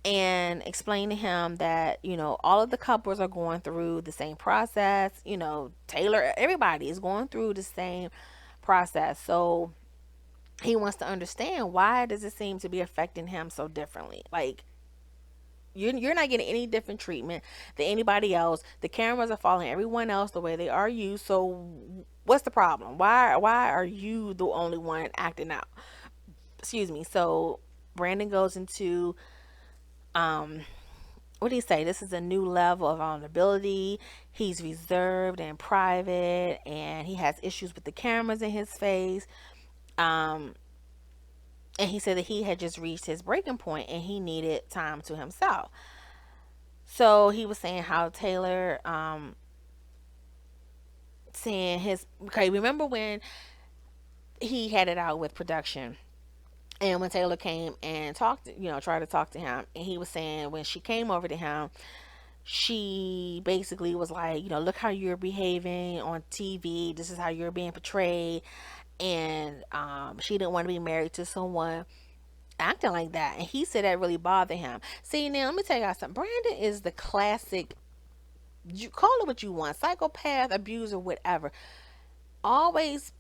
and explain to him that, all of the couples are going through the same process. Taylor, everybody is going through the same process. So he wants to understand, why does it seem to be affecting him so differently? Like, you're not getting any different treatment than anybody else. The cameras are following everyone else the way they are you. So what's the problem? Why are you the only one acting out? Excuse me. So Brandon goes into um what do you say? This is a new level of vulnerability. He's reserved and private, and he has issues with the cameras in his face. Um, and he said that he had just reached his breaking point and he needed time to himself. So he was saying how Taylor, saying his, okay, remember when he had it out with production? And when Taylor came and talked, tried to talk to him, and he was saying when she came over to him, she basically was like, look how you're behaving on TV. This is how you're being portrayed. And she didn't want to be married to someone acting like that. And he said that really bothered him. See, now let me tell you guys something. Brandon is the classic, you call it what you want, psychopath, abuser, whatever. Always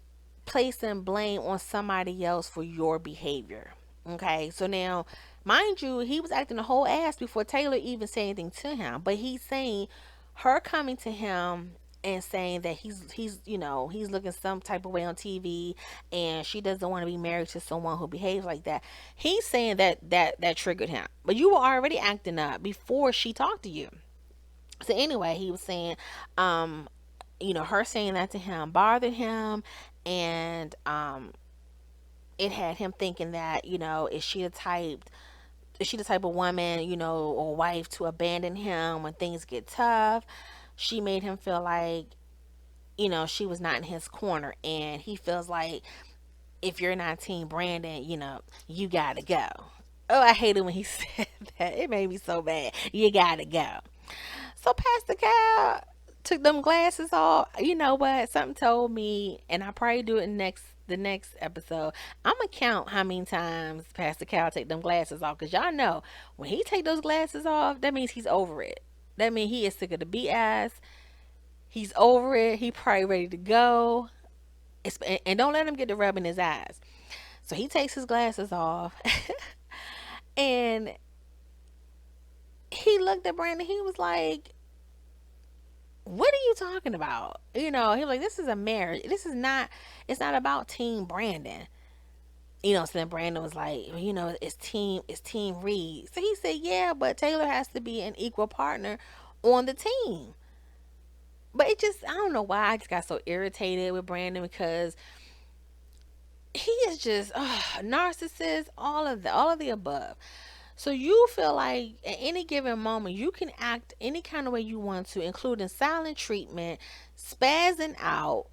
placing blame on somebody else for your behavior. Okay, so now, mind you, he was acting a whole ass before Taylor even said anything to him. But he's saying her coming to him and saying that he's looking some type of way on TV and she doesn't want to be married to someone who behaves like that. He's saying that triggered him. But you were already acting up before she talked to you. So anyway, he was saying, um, her saying that to him bothered him, and it had him thinking that, is she the type of woman, or wife to abandon him when things get tough? She made him feel like, she was not in his corner, and he feels like if you're not Team Brandon, you gotta go. Oh, I hated when he said that. It made me so bad. You gotta go. So Pastor Cal took them glasses off. You know what? Something told me, and I probably do it the next episode. I'm gonna count how many times Pastor Cal take them glasses off, cause y'all know when he take those glasses off, that means he's over it. That means he is sick of the BS. He's over it. He probably ready to go. And don't let him get the rub in his eyes. So he takes his glasses off, and he looked at Brandon. He was like, what are you talking about? He was like, this is a marriage. It's not about Team Brandon. So then Brandon was like, well, it's team Reed. So he said, yeah, but Taylor has to be an equal partner on the team. But I don't know why I just got so irritated with Brandon, because he is just narcissist, all of the above. So you feel like at any given moment you can act any kind of way you want to, including silent treatment, spazzing out,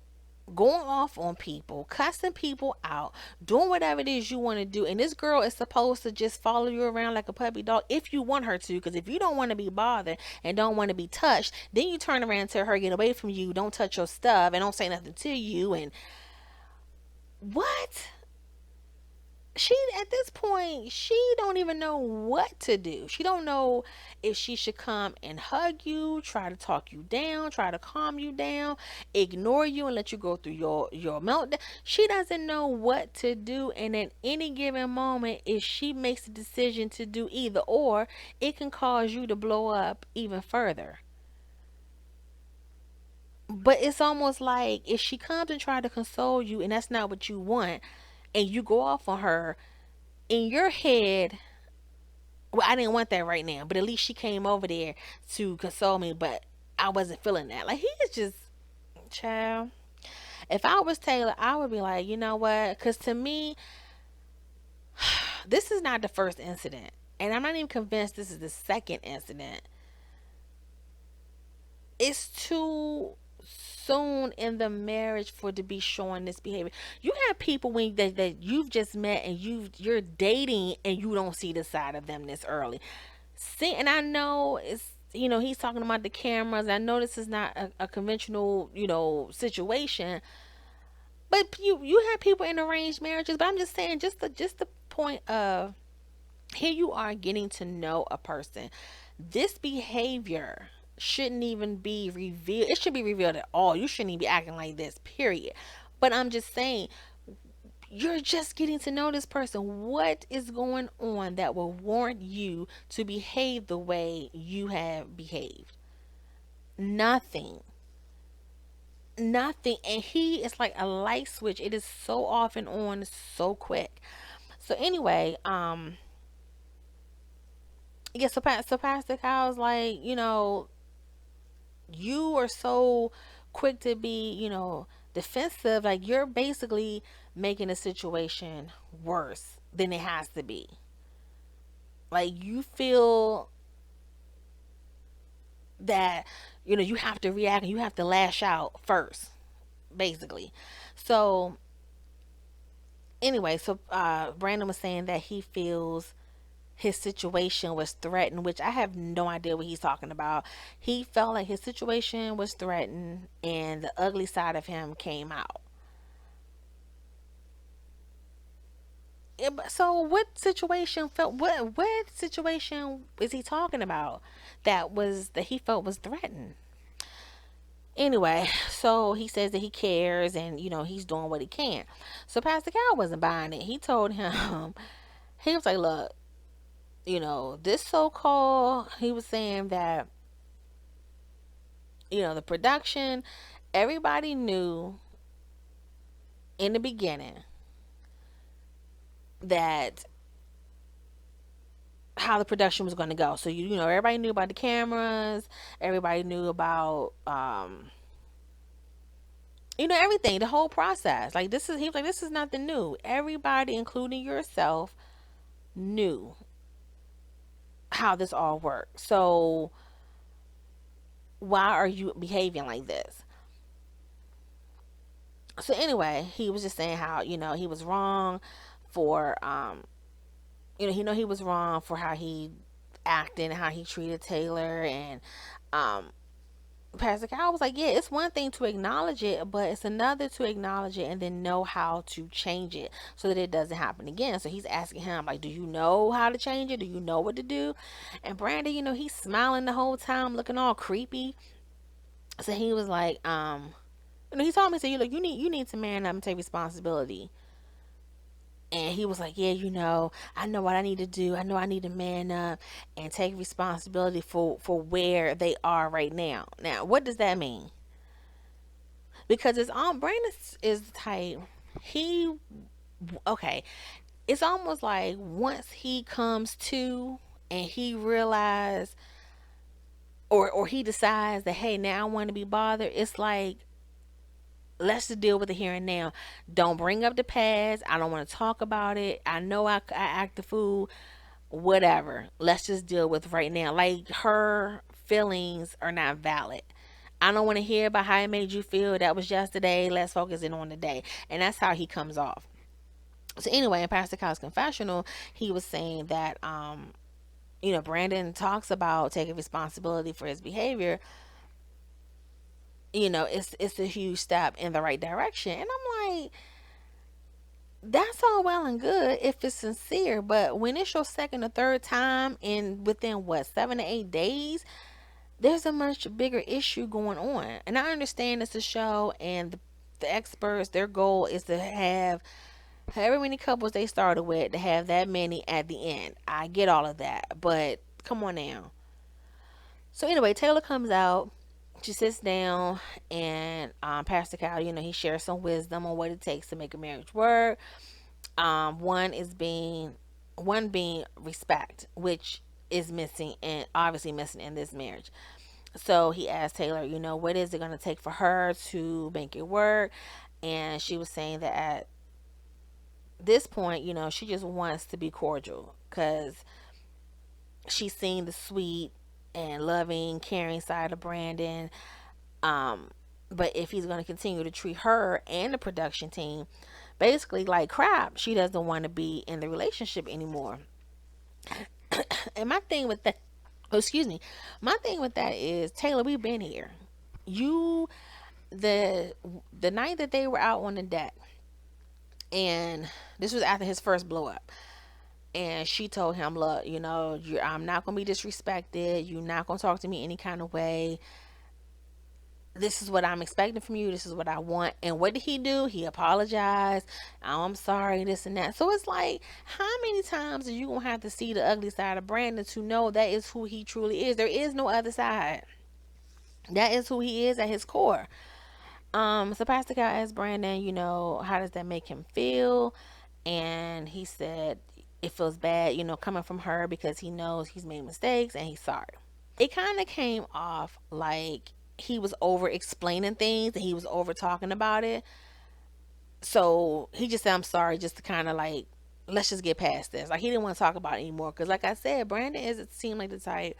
going off on people, cussing people out, doing whatever it is you want to do. And this girl is supposed to just follow you around like a puppy dog if you want her to. Because if you don't want to be bothered and don't want to be touched, then you turn around and tell her, get away from you, don't touch your stuff, and don't say nothing to you. And what? She, at this point, she don't even know what to do. She don't know if she should come and hug you, try to talk you down, try to calm you down, ignore you and let you go through your meltdown. She doesn't know what to do, and at any given moment, if she makes a decision to do either or, it can cause you to blow up even further. But it's almost like if she comes and try to console you and that's not what you want, and you go off on her, in your head, well, I didn't want that right now, but at least she came over there to console me, but I wasn't feeling that. Like, he is just, child. If I was Taylor, I would be like, you know what? Because to me, this is not the first incident. And I'm not even convinced this is the second incident. It's too soon in the marriage for to be showing this behavior. You have people that you've just met and you're dating and you don't see the side of them this early. See, and I know he's talking about the cameras. I know this is not a conventional situation, but you have people in arranged marriages. But I'm just saying, just the point of, here you are getting to know a person. This behavior shouldn't even be revealed. It should be revealed at all. You shouldn't even be acting like this, period. But I'm just saying, you're just getting to know this person. What is going on that will warrant you to behave the way you have behaved? Nothing. Nothing. And he is like a light switch. It is so off and on so quick. So anyway, yeah, so Pastor Kyle's like, you are so quick to be, defensive. Like, you're basically making a situation worse than it has to be. Like, you feel that, you have to react and you have to lash out first, basically. So, anyway, so Brandon was saying that he feels his situation was threatened, which I have no idea what he's talking about. He felt like his situation was threatened and the ugly side of him came out. Yeah, so what situation is he talking about that he felt was threatened? Anyway, so he says that he cares and, he's doing what he can. So Pastor Cal wasn't buying it. He told him, he was like, look, this so called, he was saying that, the production, everybody knew in the beginning that how the production was going to go. So, everybody knew about the cameras, everybody knew about, everything, the whole process. Like, he was like, this is nothing new. Everybody, including yourself, knew how this all worked. So why are you behaving like this? So anyway, he was just saying how, he was wrong for he was wrong for how he acted and how he treated Taylor. And um Pastor Cal was like, yeah, it's one thing to acknowledge it, but it's another to acknowledge it and then know how to change it so that it doesn't happen again. So he's asking him, like, do you know how to change it? Do you know what to do? And Brandon, he's smiling the whole time, looking all creepy. So he was like, he told me, so you need to man up and take responsibility. And he was like, yeah, I know what I need to do. I know I need to man up and take responsibility for where they are right now. Now, what does that mean? Because it's on Brandon is the type, he okay. It's almost like once he comes to and he realizes or he decides that, hey, now I want to be bothered. It's like, let's just deal with the here and now. Don't bring up the past. I don't want to talk about it. I know I act the fool. Whatever. Let's just deal with right now. Like, her feelings are not valid. I don't want to hear about how it made you feel. That was yesterday. Let's focus in on the day. And that's how he comes off. So anyway, in Pastor Kyle's confessional, he was saying that Brandon talks about taking responsibility for his behavior. It's a huge step in the right direction. And I'm like, that's all well and good if it's sincere, but when it's your second or third time in within what 7 to 8 days, there's a much bigger issue going on. And I understand it's a show, and the experts, their goal is to have however many couples they started with to have that many at the end. I get all of that, but come on now. So anyway, Taylor comes out. She sits down, and Pastor Cal, he shares some wisdom on what it takes to make a marriage work. One is being respect, which is missing and obviously missing in this marriage. So he asked Taylor, what is it going to take for her to make it work? And she was saying that at this point, she just wants to be cordial because she's seen the sweet and loving, caring side of Brandon. Um, but if he's going to continue to treat her and the production team basically like crap, she doesn't want to be in the relationship anymore. And my thing with that, oh, excuse me, my thing with that is, Taylor, we've been here. You, the the night that they were out on the deck, and this was after his first blow up. And she told him, look, I'm not going to be disrespected. You're not going to talk to me any kind of way. This is what I'm expecting from you. This is what I want. And what did he do? He apologized. Oh, I'm sorry, this and that. So it's like, how many times are you going to have to see the ugly side of Brandon to know that is who he truly is? There is no other side. That is who he is at his core. So Pastor God asked Brandon, how does that make him feel? And he said it feels bad, coming from her because he knows he's made mistakes and he's sorry. It kind of came off like he was over explaining things and he was over talking about it. So he just said, I'm sorry, just to kind of like, let's just get past this. Like, he didn't want to talk about it anymore. Because, like I said, Brandon is, it seemed like the type,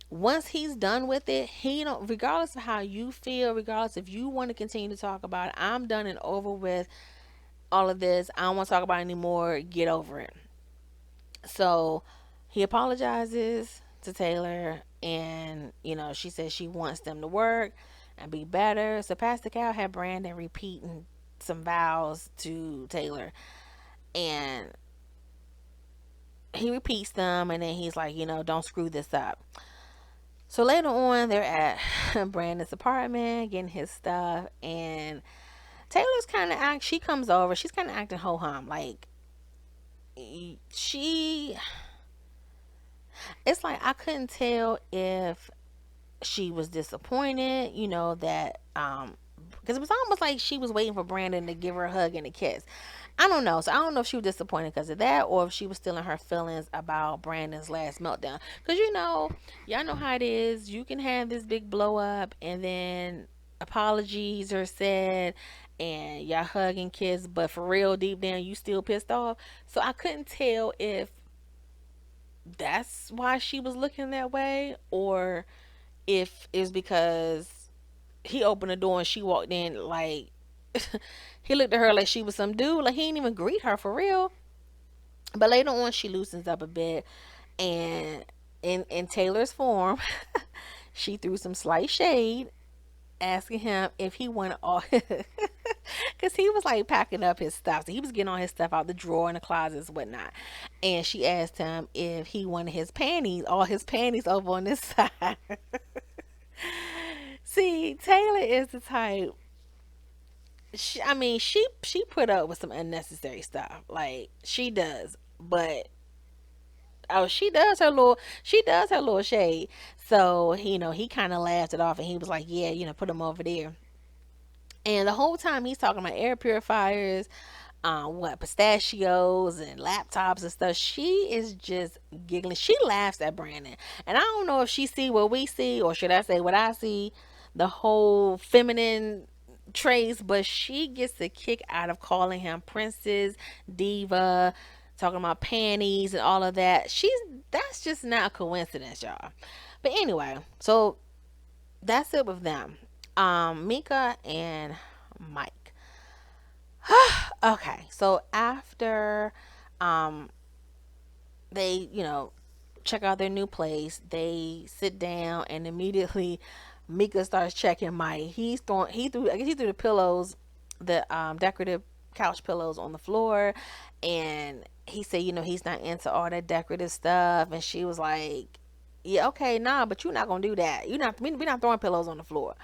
once he's done with it, he don't, regardless of how you feel, regardless if you want to continue to talk about it, I'm done and over with all of this. I don't want to talk about it anymore. Get over it. So he apologizes to Taylor, and she says she wants them to work and be better. So Pastor Cal had Brandon repeating some vows to Taylor, and he repeats them, and then he's like, don't screw this up. So later on, they're at Brandon's apartment getting his stuff, and Taylor's kind of act. She comes over. She's kind of acting ho hum, like she. It's like I couldn't tell if she was disappointed, that because it was almost like she was waiting for Brandon to give her a hug and a kiss. I don't know. So I don't know if she was disappointed because of that or if she was still in her feelings about Brandon's last meltdown. Because y'all know how it is. You can have this big blow up and then apologies are said and y'all hug and kiss, but for real, deep down, you still pissed off. So I couldn't tell if that's why she was looking that way or if it's because he opened the door and she walked in like he looked at her like she was some dude. Like he didn't even greet her for real. But later on, she loosens up a bit, and in Taylor's form, she threw some slight shade, asking him if he wanted all, because he was like packing up his stuff. So he was getting all his stuff out the drawer and the closets, and whatnot. And she asked him if he wanted his panties, all his panties over on this side. See, Taylor is the type. I mean, she put up with some unnecessary stuff, like she does, but oh, she does her little shade. So he kind of laughed it off, and he was like, "Yeah, put them over there." And the whole time he's talking about air purifiers, what pistachios and laptops and stuff. She is just giggling. She laughs at Brandon, and I don't know if she see what we see, or should I say what I see, the whole feminine traits. But she gets a kick out of calling him princess, diva, talking about panties and all of that. That's just not a coincidence, y'all. But anyway, so that's it with them. Mika and Mike. Okay, so after um they, check out their new place, they sit down and immediately Mika starts checking Mike. I guess he threw the pillows, the decorative couch pillows on the floor, and he said, he's not into all that decorative stuff, and she was like, yeah, okay, nah, but you're not gonna do that. We're not throwing pillows on the floor.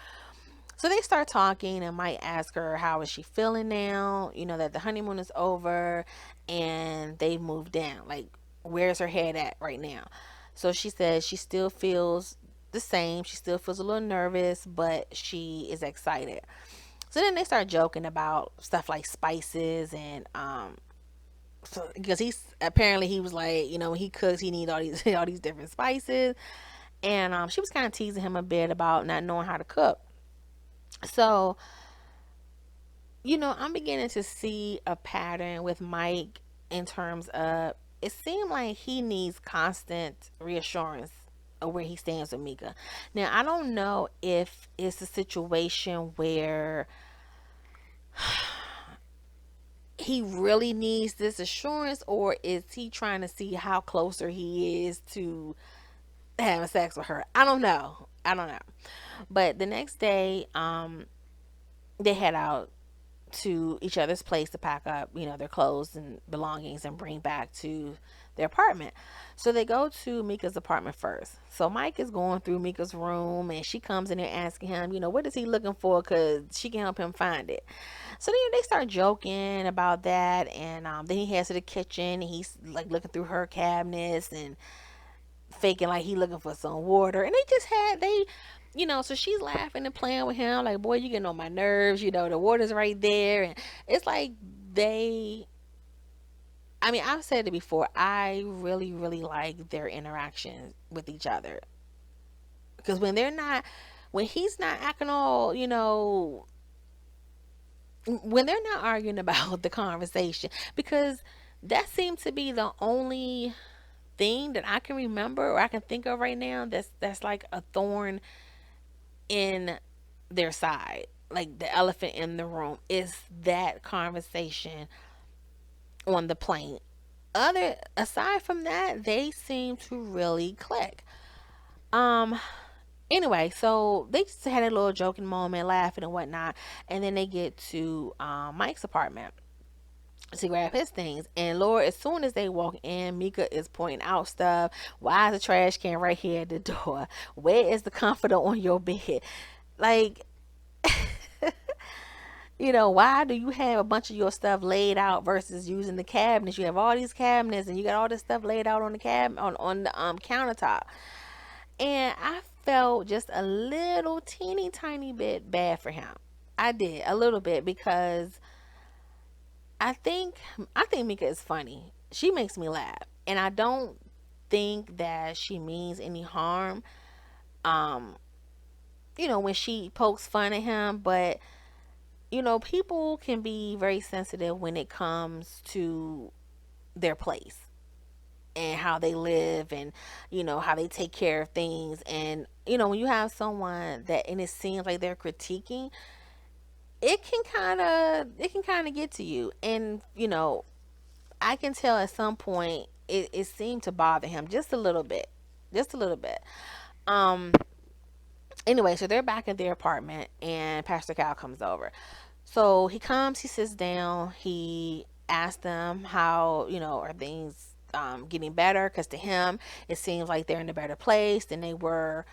So they start talking and might ask her how is she feeling now, that the honeymoon is over and they've moved down. Like, where's her head at right now? So she says she still feels the same. She still feels a little nervous, but she is excited. So then they start joking about stuff like spices and so, because he was like, when he cooks he needs all these all these different spices, and she was kind of teasing him a bit about not knowing how to cook. So I'm beginning to see a pattern with Mike in terms of it seemed like he needs constant reassurance of where he stands with Mika. Now, I don't know if it's a situation where he really needs this assurance or is he trying to see how closer he is to having sex with her. I don't know. But the next day, they head out to each other's place to pack up, their clothes and belongings and bring back to their apartment. So they go to Mika's apartment first. So Mike is going through Mika's room and she comes in there asking him, what is he looking for? Because she can help him find it. So then they start joking about that. And then he heads to the kitchen and he's like looking through her cabinets and faking like he looking for some water. And so she's laughing and playing with him like, boy, you getting on my nerves, the water's right there. And it's like they I mean, I've said it before, I really really like their interactions with each other, because when he's not acting all, when they're not arguing about the conversation, because that seemed to be the only thing that I can remember or I can think of right now that's like a thorn in their side. Like the elephant in the room is that conversation on the plane. Other aside from that, they seem to really click. Um anyway, so they just had a little joking moment, laughing and whatnot, and then they get to Mike's apartment. to grab his things. And Lord, as soon as they walk in, Mika is pointing out stuff. Why is the trash can right here at the door? Where is the comforter on your bed? Like, why do you have a bunch of your stuff laid out versus using the cabinets? You have all these cabinets and you got all this stuff laid out on the on the countertop. And I felt just a little teeny tiny bit bad for him. I did a little bit because I think I think Mika is funny. She makes me laugh, and I don't think that she means any harm. Um, when she pokes fun at him, but people can be very sensitive when it comes to their place and how they live and how they take care of things. And when you have someone that and it seems like they're critiquing, it can kind of get to you. And I can tell at some point it seemed to bother him just a little bit. Just a little bit. Um anyway, so they're back at their apartment and Pastor Cal comes over. So he comes, he sits down, he asks them how, are things getting better, because to him it seems like they're in a better place than they were,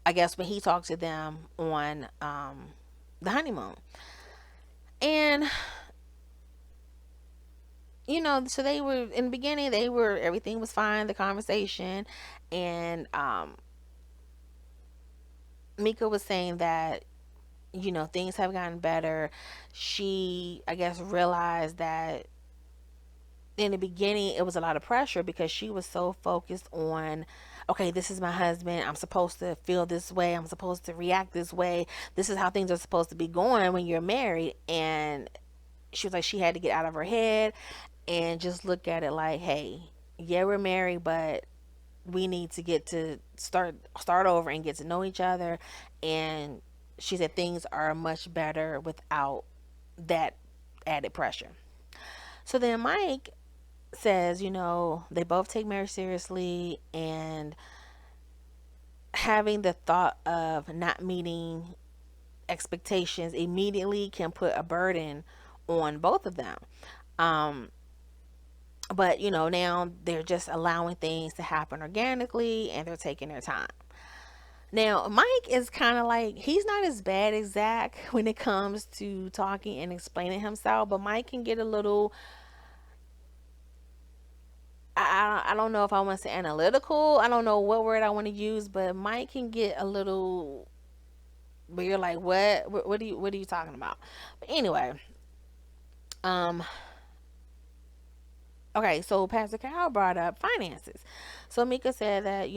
I guess, when he talked to them on the honeymoon. And so they were in the beginning, everything was fine, the conversation. And Mika was saying that, things have gotten better. She, I guess, realized that in the beginning it was a lot of pressure because she was so focused on, okay, this is my husband, I'm supposed to feel this way, I'm supposed to react this way, this is how things are supposed to be going when you're married. And she was like, she had to get out of her head and just look at it like, hey, yeah, we're married, but we need to get to start over and get to know each other. And she said things are much better without that added pressure. So then Mike says, they both take marriage seriously, and having the thought of not meeting expectations immediately can put a burden on both of them. Um, but now they're just allowing things to happen organically and they're taking their time. Now Mike is kind of like, he's not as bad as Zach when it comes to talking and explaining himself, but Mike can get a little, I don't know if I want to say analytical, I don't know what word I want to use, but Mike can get a little, but you're like, what are you talking about? But anyway, um okay, so Pastor Cal brought up finances. So Mika said that,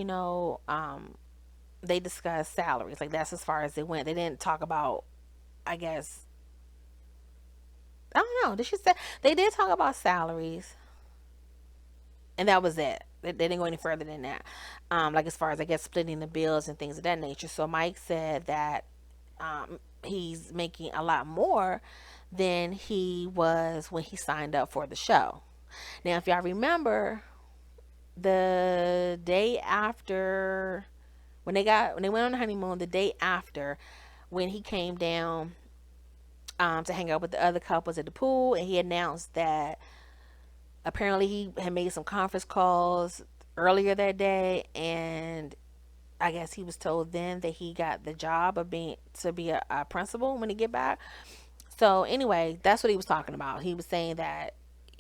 they discussed salaries. Like, that's as far as they went. They didn't talk about, I guess, I don't know. Did she say they did talk about salaries, and that was it. They didn't go any further than that. Like, as far as, I guess, splitting the bills and things of that nature. So Mike said that he's making a lot more than he was when he signed up for the show. Now, if y'all remember, the day after, when they went on the honeymoon, the day after, when he came down to hang out with the other couples at the pool, and he announced that apparently he had made some conference calls earlier that day, and I guess he was told then that he got the job of being to be a principal when he get back. So anyway, that's what he was talking about. He was saying that,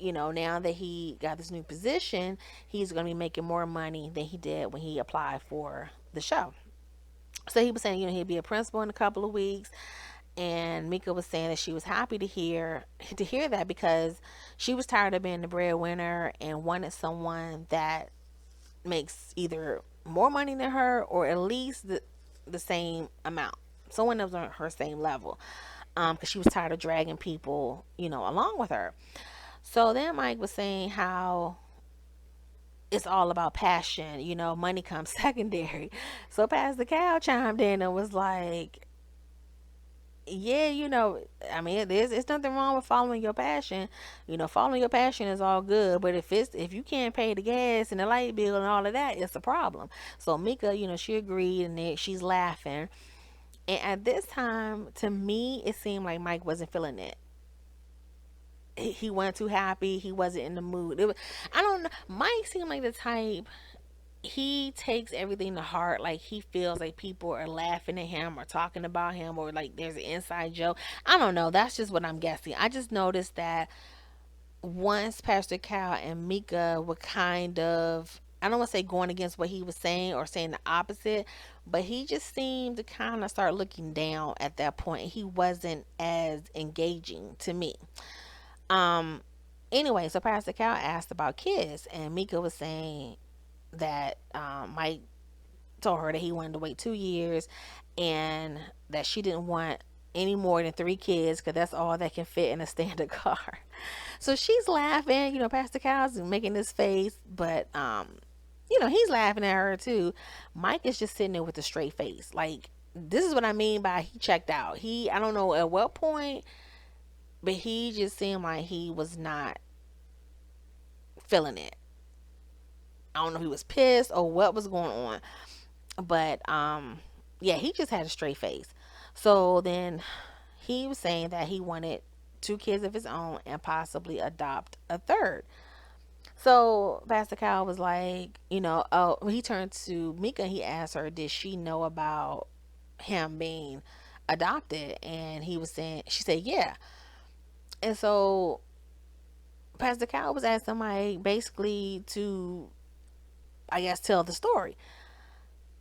now that he got this new position, he's going to be making more money than he did when he applied for the show. So he was saying, he'd be a principal in a couple of weeks. And Mika was saying that she was happy to hear that, because she was tired of being the breadwinner and wanted someone that makes either more money than her, or at least the same amount. Someone that was on her same level. Because she was tired of dragging people, along with her. So then Mike was saying how it's all about passion, money comes secondary. So Pastor Cal chimed in and was like, yeah, I mean, it's nothing wrong with following your passion. Following your passion is all good, but if you can't pay the gas and the light bill and all of that, it's a problem. So Mika, she agreed, and she's laughing. And at this time, to me, it seemed like Mike wasn't feeling it. he wasn't too happy. He wasn't in the mood. I don't know. Mike seemed like the type, he takes everything to heart. Like he feels like people are laughing at him or talking about him, or like there's an inside joke. I don't know. That's just what I'm guessing. I just noticed that once Pastor Cal and Mika were kind of, I don't want to say going against what he was saying or saying the opposite, but he just seemed to kind of start looking down at that point. He wasn't as engaging to me. Um anyway, so Pastor Cal asked about kids, and Mika was saying that Mike told her that he wanted to wait 2 years, and that she didn't want any more than 3 kids because that's all that can fit in a standard car. So she's laughing, Pastor Cal's making this face, but he's laughing at her too. Mike is just sitting there with a straight face. Like, this is what I mean by he checked out. I don't know at what point, but he just seemed like he was not feeling it. I don't know if he was pissed or what was going on. But yeah, he just had a straight face. So then he was saying that he wanted 2 kids of his own and possibly adopt a third. So Pastor Kyle was like, oh, he turned to Mika and he asked her, did she know about him being adopted? And she said, yeah. And so Pastor Kyle was asking somebody basically to, I guess, tell the story.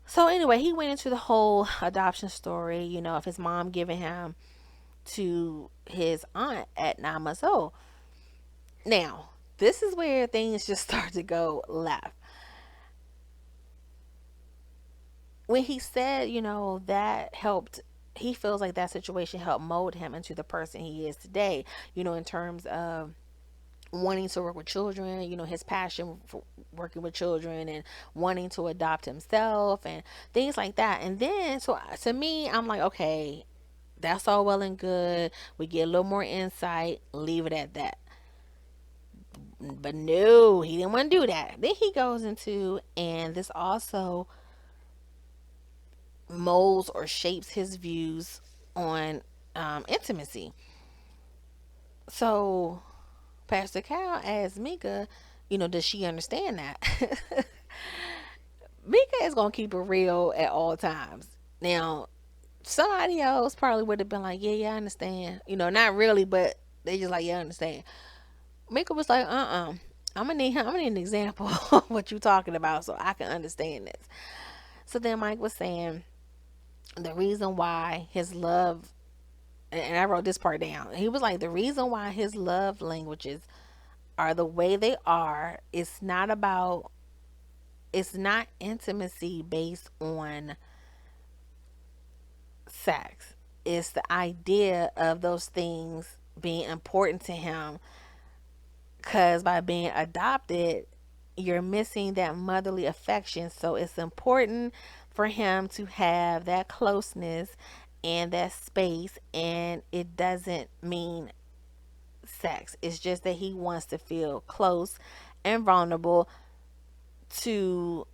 So anyway, he went into the whole adoption story, of his mom giving him to his aunt at 9 months old. Now, this is where things just start to go left. When he said, that helped, he feels like that situation helped mold him into the person he is today, in terms of wanting to work with children, his passion for working with children and wanting to adopt himself and things like that. And then, so to me, I'm like, okay, that's all well and good. We get a little more insight, leave it at that. But no, he didn't want to do that. Then he goes into, and this also molds or shapes his views on intimacy. So Pastor Cal asked Mika, does she understand that? Mika is gonna keep it real at all times. Now, somebody else probably would have been like, yeah, yeah, I understand. Not really, but they just like, yeah, I understand. Mika was like, I'm gonna need an example of what you talking about so I can understand this. So then Mike was saying the reason why his love, and I wrote this part down. He was like, the reason why his love languages are the way they are, it's not intimacy based on sex. It's the idea of those things being important to him, because by being adopted, you're missing that motherly affection. So it's important for him to have that closeness and that space. And it doesn't mean sex, it's just that he wants to feel close and vulnerable to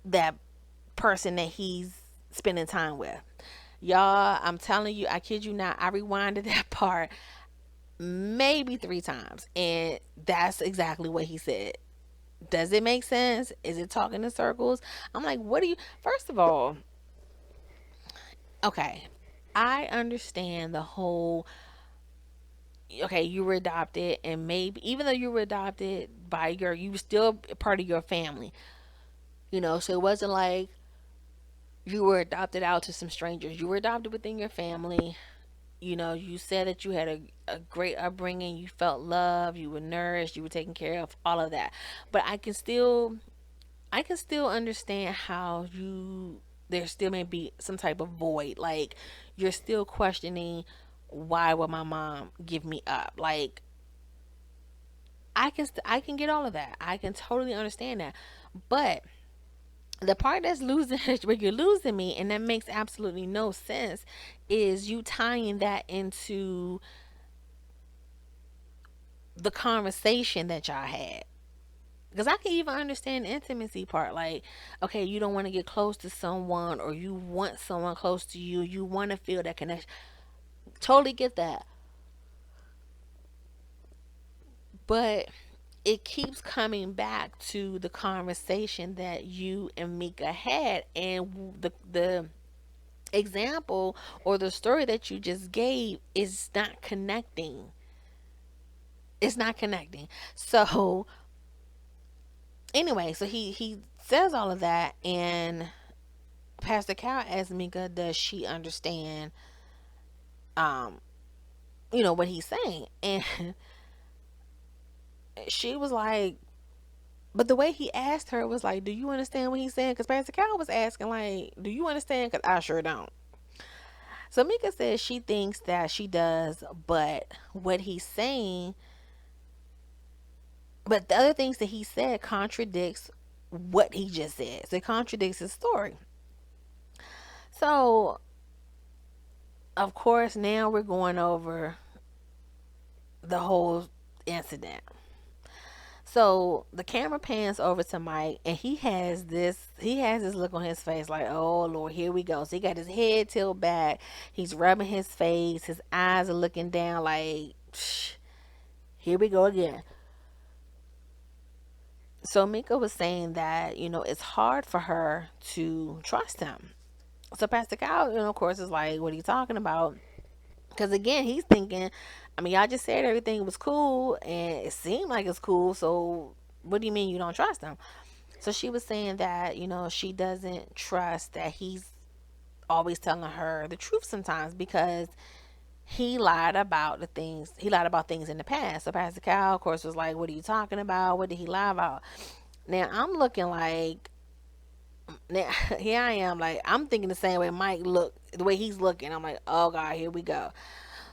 that person that he's spending time with. Y'all, I'm telling you, I kid you not, I rewinded that part maybe 3 times, and that's exactly what he said. Does it make sense? Is it talking in circles? I'm like, what do you, first of all, okay, I understand the whole, okay, you were adopted, and maybe even though you were adopted by you were still part of your family, so it wasn't like you were adopted out to some strangers. You were adopted within your family. You said that you had a great upbringing. You felt love. You were nourished. You were taken care of. All of that. But I can still understand how there still may be some type of void. Like, you're still questioning, why would my mom give me up? Like, I can get all of that. I can totally understand that. But the part that's losing, where you're losing me, and that makes absolutely no sense, is you tying that into the conversation that y'all had. Because I can even understand the intimacy part. Like, okay, you don't want to get close to someone, or you want someone close to you. You want to feel that connection. Totally get that. But it keeps coming back to the conversation that you and Mika had, and the example or the story that you just gave is not connecting. It's not connecting. So anyway, so he says all of that, and Pastor Cal asks Mika, does she understand um what he's saying? And she was like, but the way he asked her was like, do you understand what he's saying? Because Pastor Cal was asking like, do you understand? Because I sure don't. So Mika says she thinks that she does, but what he's saying, but the other things that he said contradicts what he just said. So it contradicts his story. So of course now we're going over the whole incident. So the camera pans over to Mike, and he has this look on his face like, oh Lord, here we go. So he got his head tilted back, he's rubbing his face, his eyes are looking down like, Shh, here we go again. So Mika was saying that, it's hard for her to trust him. So Pastor Kyle, of course, is like, what are you talking about? Because again, he's thinking, I mean, y'all just said everything was cool and it seemed like it's cool. So what do you mean you don't trust him? So she was saying that, she doesn't trust that he's always telling her the truth sometimes, because he lied about things in the past. So Pastor Cal, of course, was like, what are you talking about? What did he lie about? Now I'm looking like, now here I am, like I'm thinking the same way Mike look, the way he's looking. I'm like, oh God, here we go.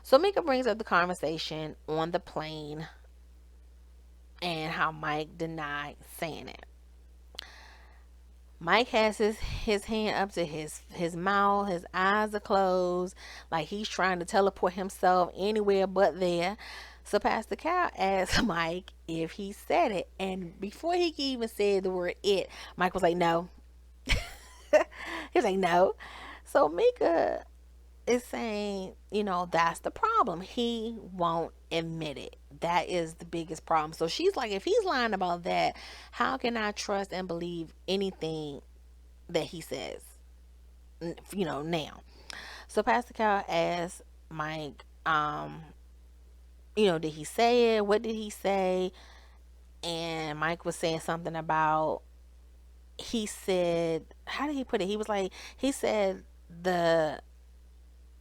So Mika brings up the conversation on the plane and how Mike denied saying it. Mike has his hand up to his mouth, his eyes are closed, like he's trying to teleport himself anywhere but there. So Pastor Cal asked Mike if he said it, and before he even said the word "it," Mike was like, "No." He was like, "No." So Mika is saying, that's the problem. He won't admit it. That is the biggest problem. So she's like, if he's lying about that, how can I trust and believe anything that he says? Now. So Pastor Cal asked Mike, did he say it? What did he say? And Mike was saying something about, he said, how did he put it? He was like, he said the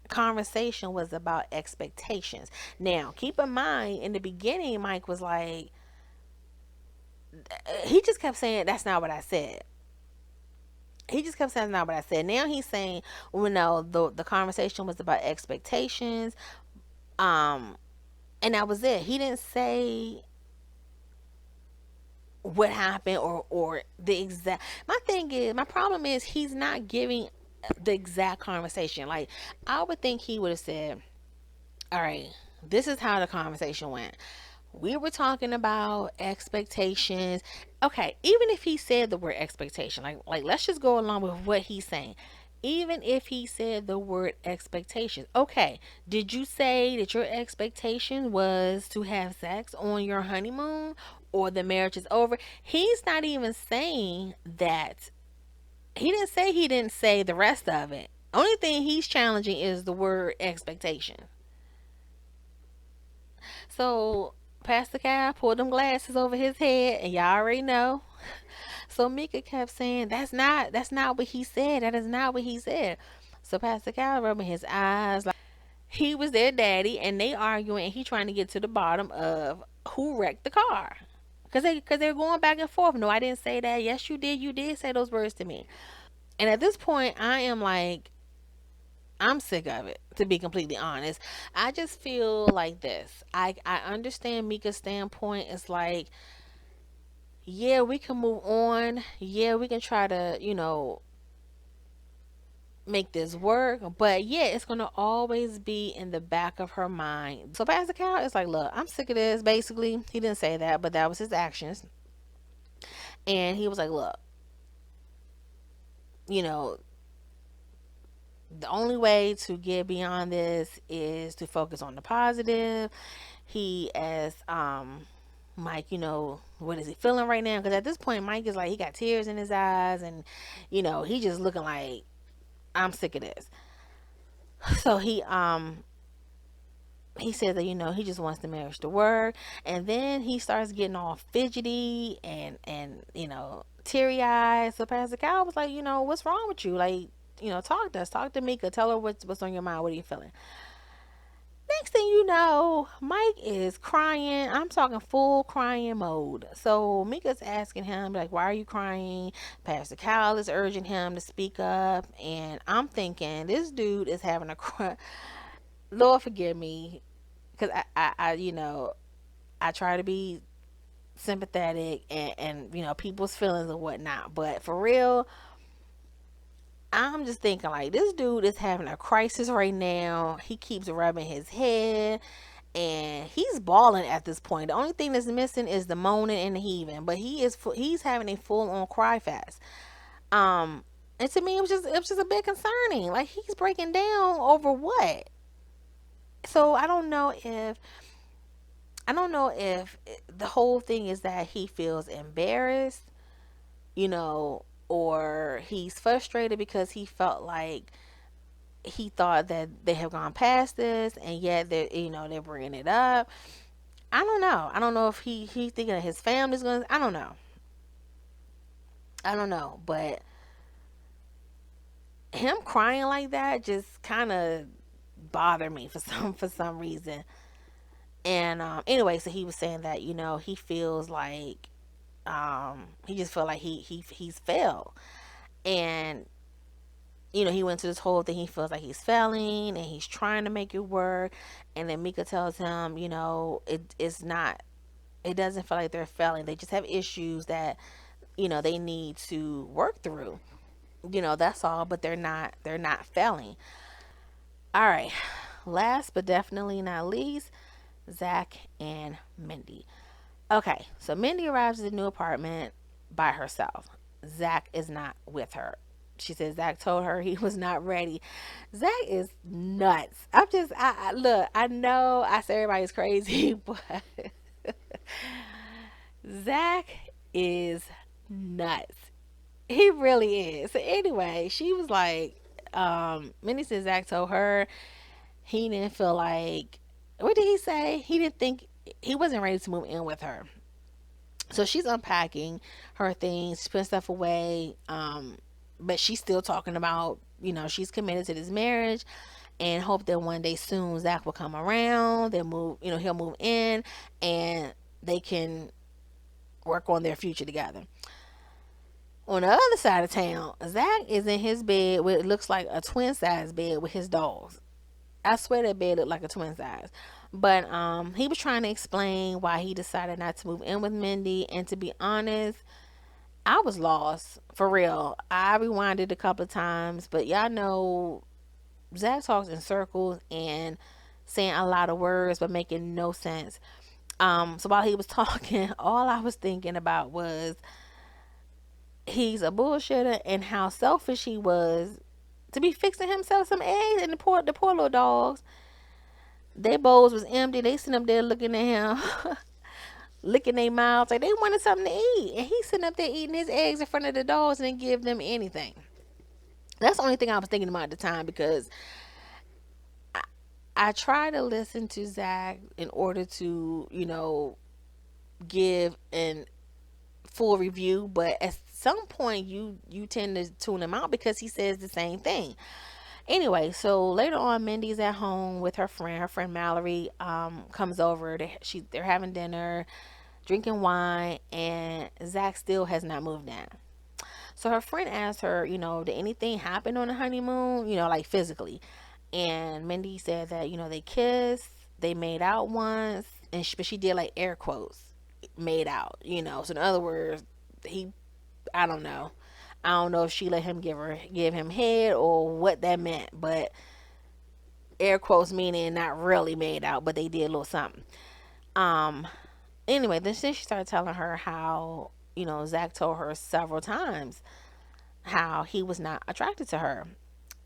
conversation was about expectations. Now, keep in mind, in the beginning, Mike was like, he just kept saying, that's not what I said. He just kept saying, that's not what I said. Now he's saying, well, no, the conversation was about expectations. Um, and that was it. He didn't say what happened, or the exact. My problem is he's not giving the exact conversation. Like, I would think he would have said, all right, this is how the conversation went. We were talking about expectations. Okay, even if he said the word expectation, like let's just go along with what he's saying. Even if he said the word expectations, okay, did you say that your expectation was to have sex on your honeymoon or the marriage is over? He's not even saying that. He didn't say the rest of it. Only thing he's challenging is the word expectation. So Pastor Cal pulled them glasses over his head, and y'all already know. So Mika kept saying, "That's not what he said. That is not what he said." So Pastor Cal rubbing his eyes like he was their daddy, and they arguing, and he trying to get to the bottom of who wrecked the car. Cause they're going back and forth. No, I didn't say that. Yes, you did. You did say those words to me. And at this point, I am like, I'm sick of it, to be completely honest. I just feel like this. I understand Mika's standpoint. It's like, yeah, we can move on. Yeah, we can try to, make this work. But yeah, it's going to always be in the back of her mind. So Pastor Cal is like, look, I'm sick of this, basically. He didn't say that, but that was his actions. And he was like, look, you know, the only way to get beyond this is to focus on the positive. He, as Mike, what is he feeling right now? Because at this point, Mike is like, he got tears in his eyes, and, he just looking like, I'm sick of this. So he said that, he just wants the marriage to work. And then he starts getting all fidgety and teary eyed. So Pastor Cal was like, what's wrong with you? Like, talk to us. Talk to Mika. Tell her what's on your mind. What are you feeling? Next thing you know, Mike is crying. I'm talking full crying mode. So Mika's asking him, like, why are you crying? Pastor Cal is urging him to speak up. And I'm thinking, this dude is having a cry. Lord forgive me. Because I try to be sympathetic and people's feelings and whatnot. But for real, I'm just thinking like this dude is having a crisis right now. He keeps rubbing his head and he's bawling at this point. The only thing that's missing is the moaning and the heaving, but he's having a full on cry fest. Um, and to me, it was just a bit concerning. Like he's breaking down over what? So I don't know if the whole thing is that he feels embarrassed, or he's frustrated because he felt like he thought that they have gone past this and yet they're bringing it up. I don't know if he's thinking that his family's going to. I don't know, but him crying like that just kind of bothered me for some reason. And anyway, so he was saying that he feels like he just felt like he's failed. And he went to this whole thing. He feels like he's failing and he's trying to make it work. And then Mika tells him, it's not. It doesn't feel like they're failing. They just have issues that they need to work through. That's all. But they're not failing. All right. Last but definitely not least, Zach and Mindy. Okay, so Mindy arrives at the new apartment by herself. Zach is not with her. She says Zach told her he was not ready. Zach is nuts. Look, I know I say everybody's crazy, but Zach is nuts. He really is. So anyway, she was like, Minnie said Zach told her he didn't feel like, what did he say? He didn't think, he wasn't ready to move in with her. So she's unpacking her things, she's putting stuff away. But she's still talking about, she's committed to this marriage and hope that one day soon Zach will come around. They'll move, he'll move in and they can work on their future together. On the other side of town, Zach is in his bed with, it looks like a twin size bed with his dogs. I swear that bed looked like a twin size. But he was trying to explain why he decided not to move in with Mindy. And to be honest, I was lost for real. I rewinded a couple of times, but y'all know Zach talks in circles and saying a lot of words but making no sense. So while he was talking, all I was thinking about was he's a bullshitter and how selfish he was to be fixing himself some eggs, and the poor little dogs, their bowls was empty. They sitting up there looking at him, licking their mouths like they wanted something to eat, and he's sitting up there eating his eggs in front of the dogs and didn't give them anything. That's the only thing I was thinking about at the time, because I try to listen to Zach in order to give an full review, but at some point you tend to tune him out because he says the same thing. Anyway, so later on, Mindy's at home with her friend. Her friend Mallory comes over. They're having dinner, drinking wine, and Zach still has not moved in. So her friend asked her, did anything happen on the honeymoon? Like physically. And Mindy said that they kissed, they made out once, but she did like air quotes, made out. So in other words, he, I don't know. I don't know if she let him give him head or what that meant, but air quotes meaning not really made out, but they did a little something. Um. Anyway, then she started telling her how Zach told her several times how he was not attracted to her,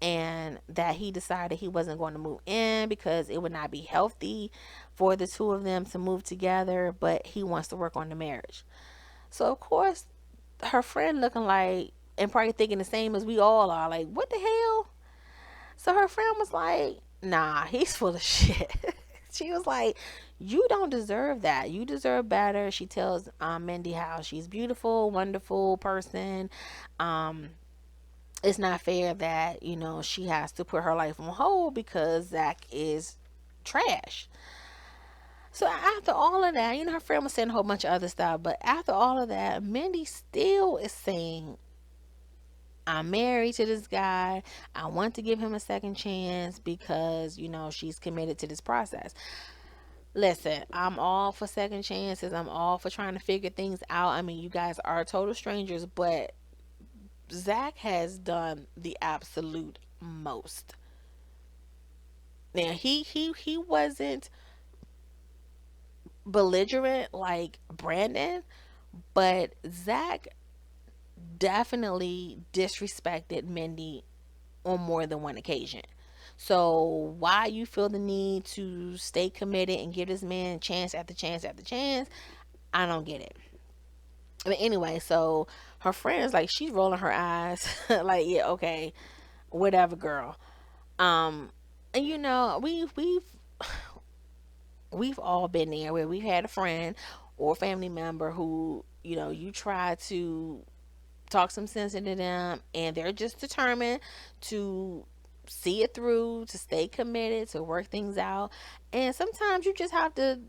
and that he decided he wasn't going to move in because it would not be healthy for the two of them to move together, but he wants to work on the marriage. So of course, her friend looking like, and probably thinking the same as we all are, like, what the hell? So her friend was like, nah, he's full of shit. She was like, you don't deserve that. You deserve better. She tells Mindy how she's beautiful, wonderful person. Um, it's not fair that, she has to put her life on hold because Zach is trash. So after all of that, her friend was saying a whole bunch of other stuff, but after all of that, Mindy still is saying, I'm married to this guy. I want to give him a second chance because, she's committed to this process. Listen, I'm all for second chances. I'm all for trying to figure things out. I mean, you guys are total strangers, but Zach has done the absolute most. Now, he wasn't belligerent like Brandon, but Zach definitely disrespected Mindy on more than one occasion. So why you feel the need to stay committed and give this man chance after chance after chance, I don't get it. But anyway, so her friends, like, she's rolling her eyes like, yeah, okay, whatever, girl. Um and we've all been there where we've had a friend or family member who, you try to talk some sense into them and they're just determined to see it through, to stay committed, to work things out. And sometimes you just have to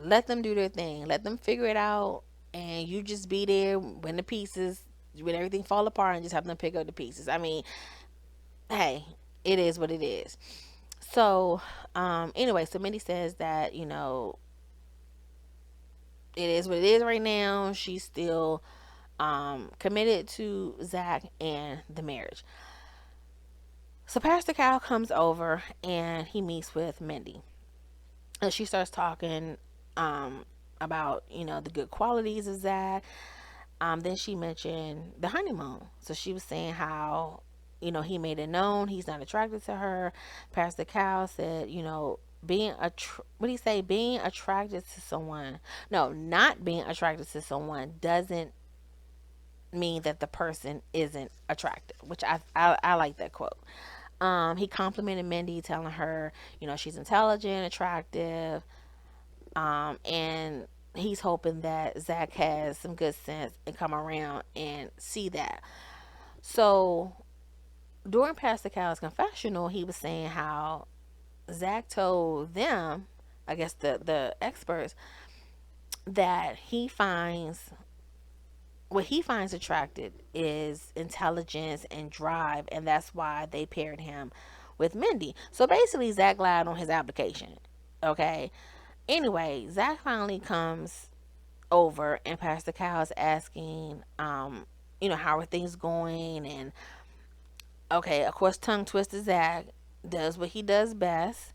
let them do their thing, let them figure it out, and you just be there when the pieces, when everything fall apart, and just have them pick up the pieces. I mean, hey, it is what it is. So, anyway, so Mindy says that, it is what it is right now. She's still committed to Zach and the marriage. So Pastor Cal comes over and he meets with Mindy. And she starts talking about, the good qualities of Zach. Then she mentioned the honeymoon. So she was saying how, he made it known he's not attracted to her. Pastor Cal said, what do you say? Being attracted to someone, no, not being attracted to someone doesn't mean that the person isn't attractive, which I like that quote. He complimented Mindy, telling her, she's intelligent, attractive, and he's hoping that Zach has some good sense and come around and see that. So during Pastor Cal's confessional, he was saying how Zach told them, I guess the experts, that what he finds attractive is intelligence and drive, and that's why they paired him with Mindy. So basically, Zach lied on his application. Okay. Anyway, Zach finally comes over, and Pastor Cal is asking, how are things going? And okay, of course, tongue twister Zach does what he does best,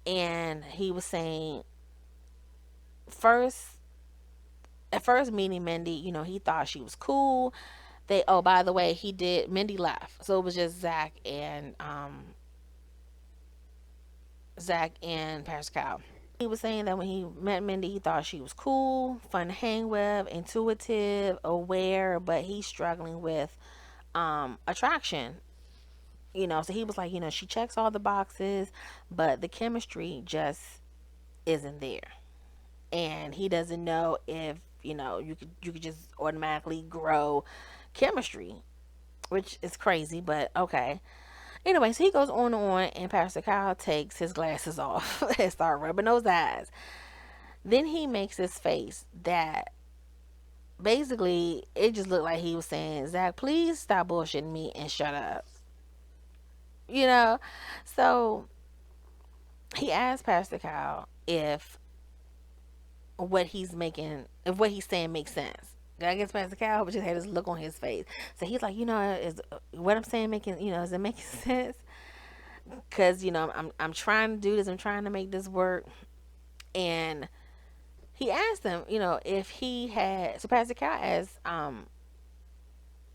and he was saying first at first meeting Mindy, he thought she was cool. Oh, by the way, he did Mindy laugh. So it was just Zach and Pascal. He was saying that when he met Mindy, he thought she was cool, fun to hang with, intuitive, aware, but he's struggling with attraction. So he was like, she checks all the boxes, but the chemistry just isn't there. And he doesn't know if, you could just automatically grow chemistry, which is crazy, but okay. Anyway, so he goes on and on, and Pastor Kyle takes his glasses off and start rubbing those eyes. Then he makes this face that basically it just looked like he was saying, Zach, please stop bullshitting me and shut up. You know? So he asked Pastor Kyle if what he's saying makes sense. I guess Pastor Kyle just had this look on his face. So he's like, is what I'm saying making, is it making sense? Because I'm trying to do this. I'm trying to make this work. And he asked him, if he had. So Pastor Cal asked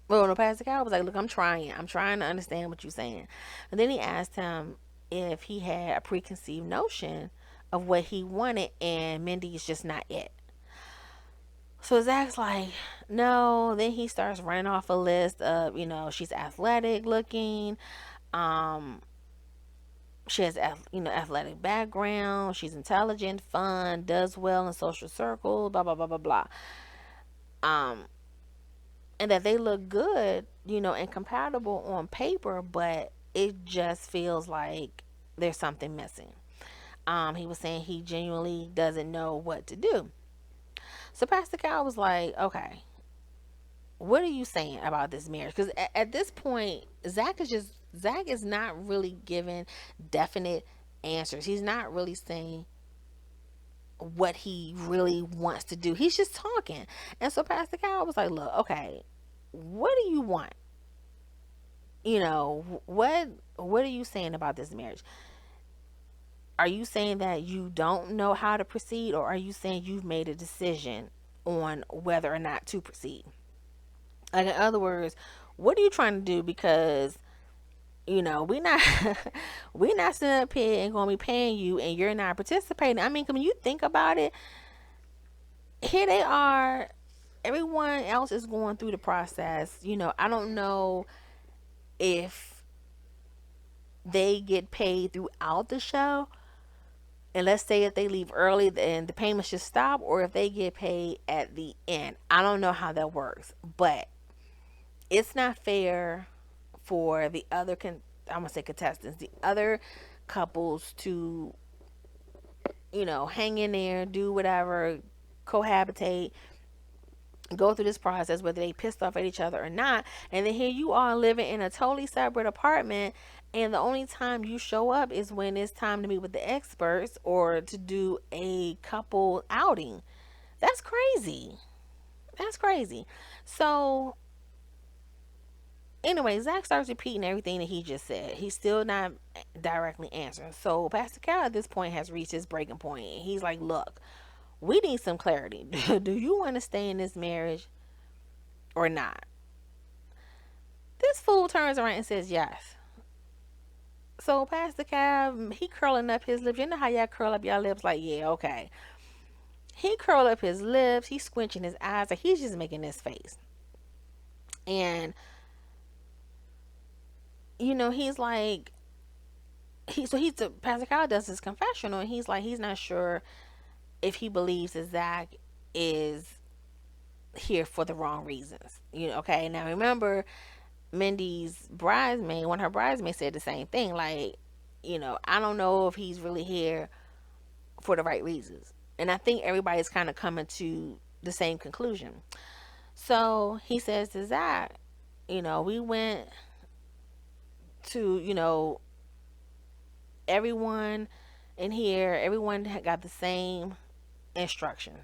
Well, no, Pastor Cal was like, look, I'm trying to understand what you're saying. And then he asked him if he had a preconceived notion of what he wanted, and Mindy's just not it. So Zach's like, no. Then he starts running off a list of, she's athletic looking. Um, she has, athletic background. She's intelligent, fun, does well in social circles. Blah blah blah blah blah. Um, and that they look good, and compatible on paper, but it just feels like there's something missing. He was saying he genuinely doesn't know what to do. So Pastor Cal was like, okay, what are you saying about this marriage? Because at this point, Zach is not really giving definite answers. He's not really saying what he really wants to do. He's just talking. And so Pastor Cal was like, look, okay, what do you want? What are you saying about this marriage? Are you saying that you don't know how to proceed, or are you saying you've made a decision on whether or not to proceed? Like, in other words, what are you trying to do? Because we not we not sitting up here and gonna be paying you and you're not participating. I mean, when you think about it, here they are. Everyone else is going through the process. I don't know if they get paid throughout the show, and let's say if they leave early, then the payments should stop, or if they get paid at the end. I don't know how that works, but it's not fair for the other I'm gonna say contestants, the other couples to hang in there, do whatever, cohabitate, go through this process, whether they pissed off at each other or not, and then here you are living in a totally separate apartment, and the only time you show up is when it's time to meet with the experts or to do a couple outing. That's crazy. That's crazy. So anyway, Zach starts repeating everything that he just said. He's still not directly answering. So Pastor Cal at this point has reached his breaking point. He's like, look, we need some clarity. Do you want to stay in this marriage or not? This fool turns around and says yes. So Pastor Cal, he curling up his lips. You know how y'all curl up your lips? Like, yeah, okay. He curled up his lips. He's squinching his eyes. Like, he's just making this face. And, he's like, Pastor Cal does his confessional, and he's like, he's not sure if he believes that Zach is here for the wrong reasons. Okay. Now remember, Mindy's bridesmaid, one of her bridesmaids said the same thing. Like, I don't know if he's really here for the right reasons. And I think everybody's kind of coming to the same conclusion. So he says to Zach, we went to, everyone in here, everyone got the same instruction.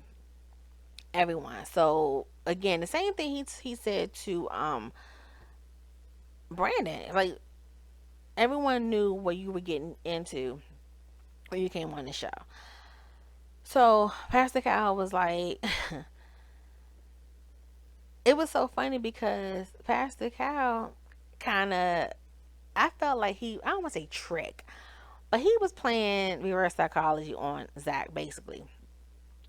Everyone. So again, the same thing he said to Brandon. Like, everyone knew what you were getting into when you came on the show. So Pastor Kyle was like, it was so funny because Pastor Kyle kind of, I felt like I don't want to say trick, but he was playing reverse psychology on Zach basically.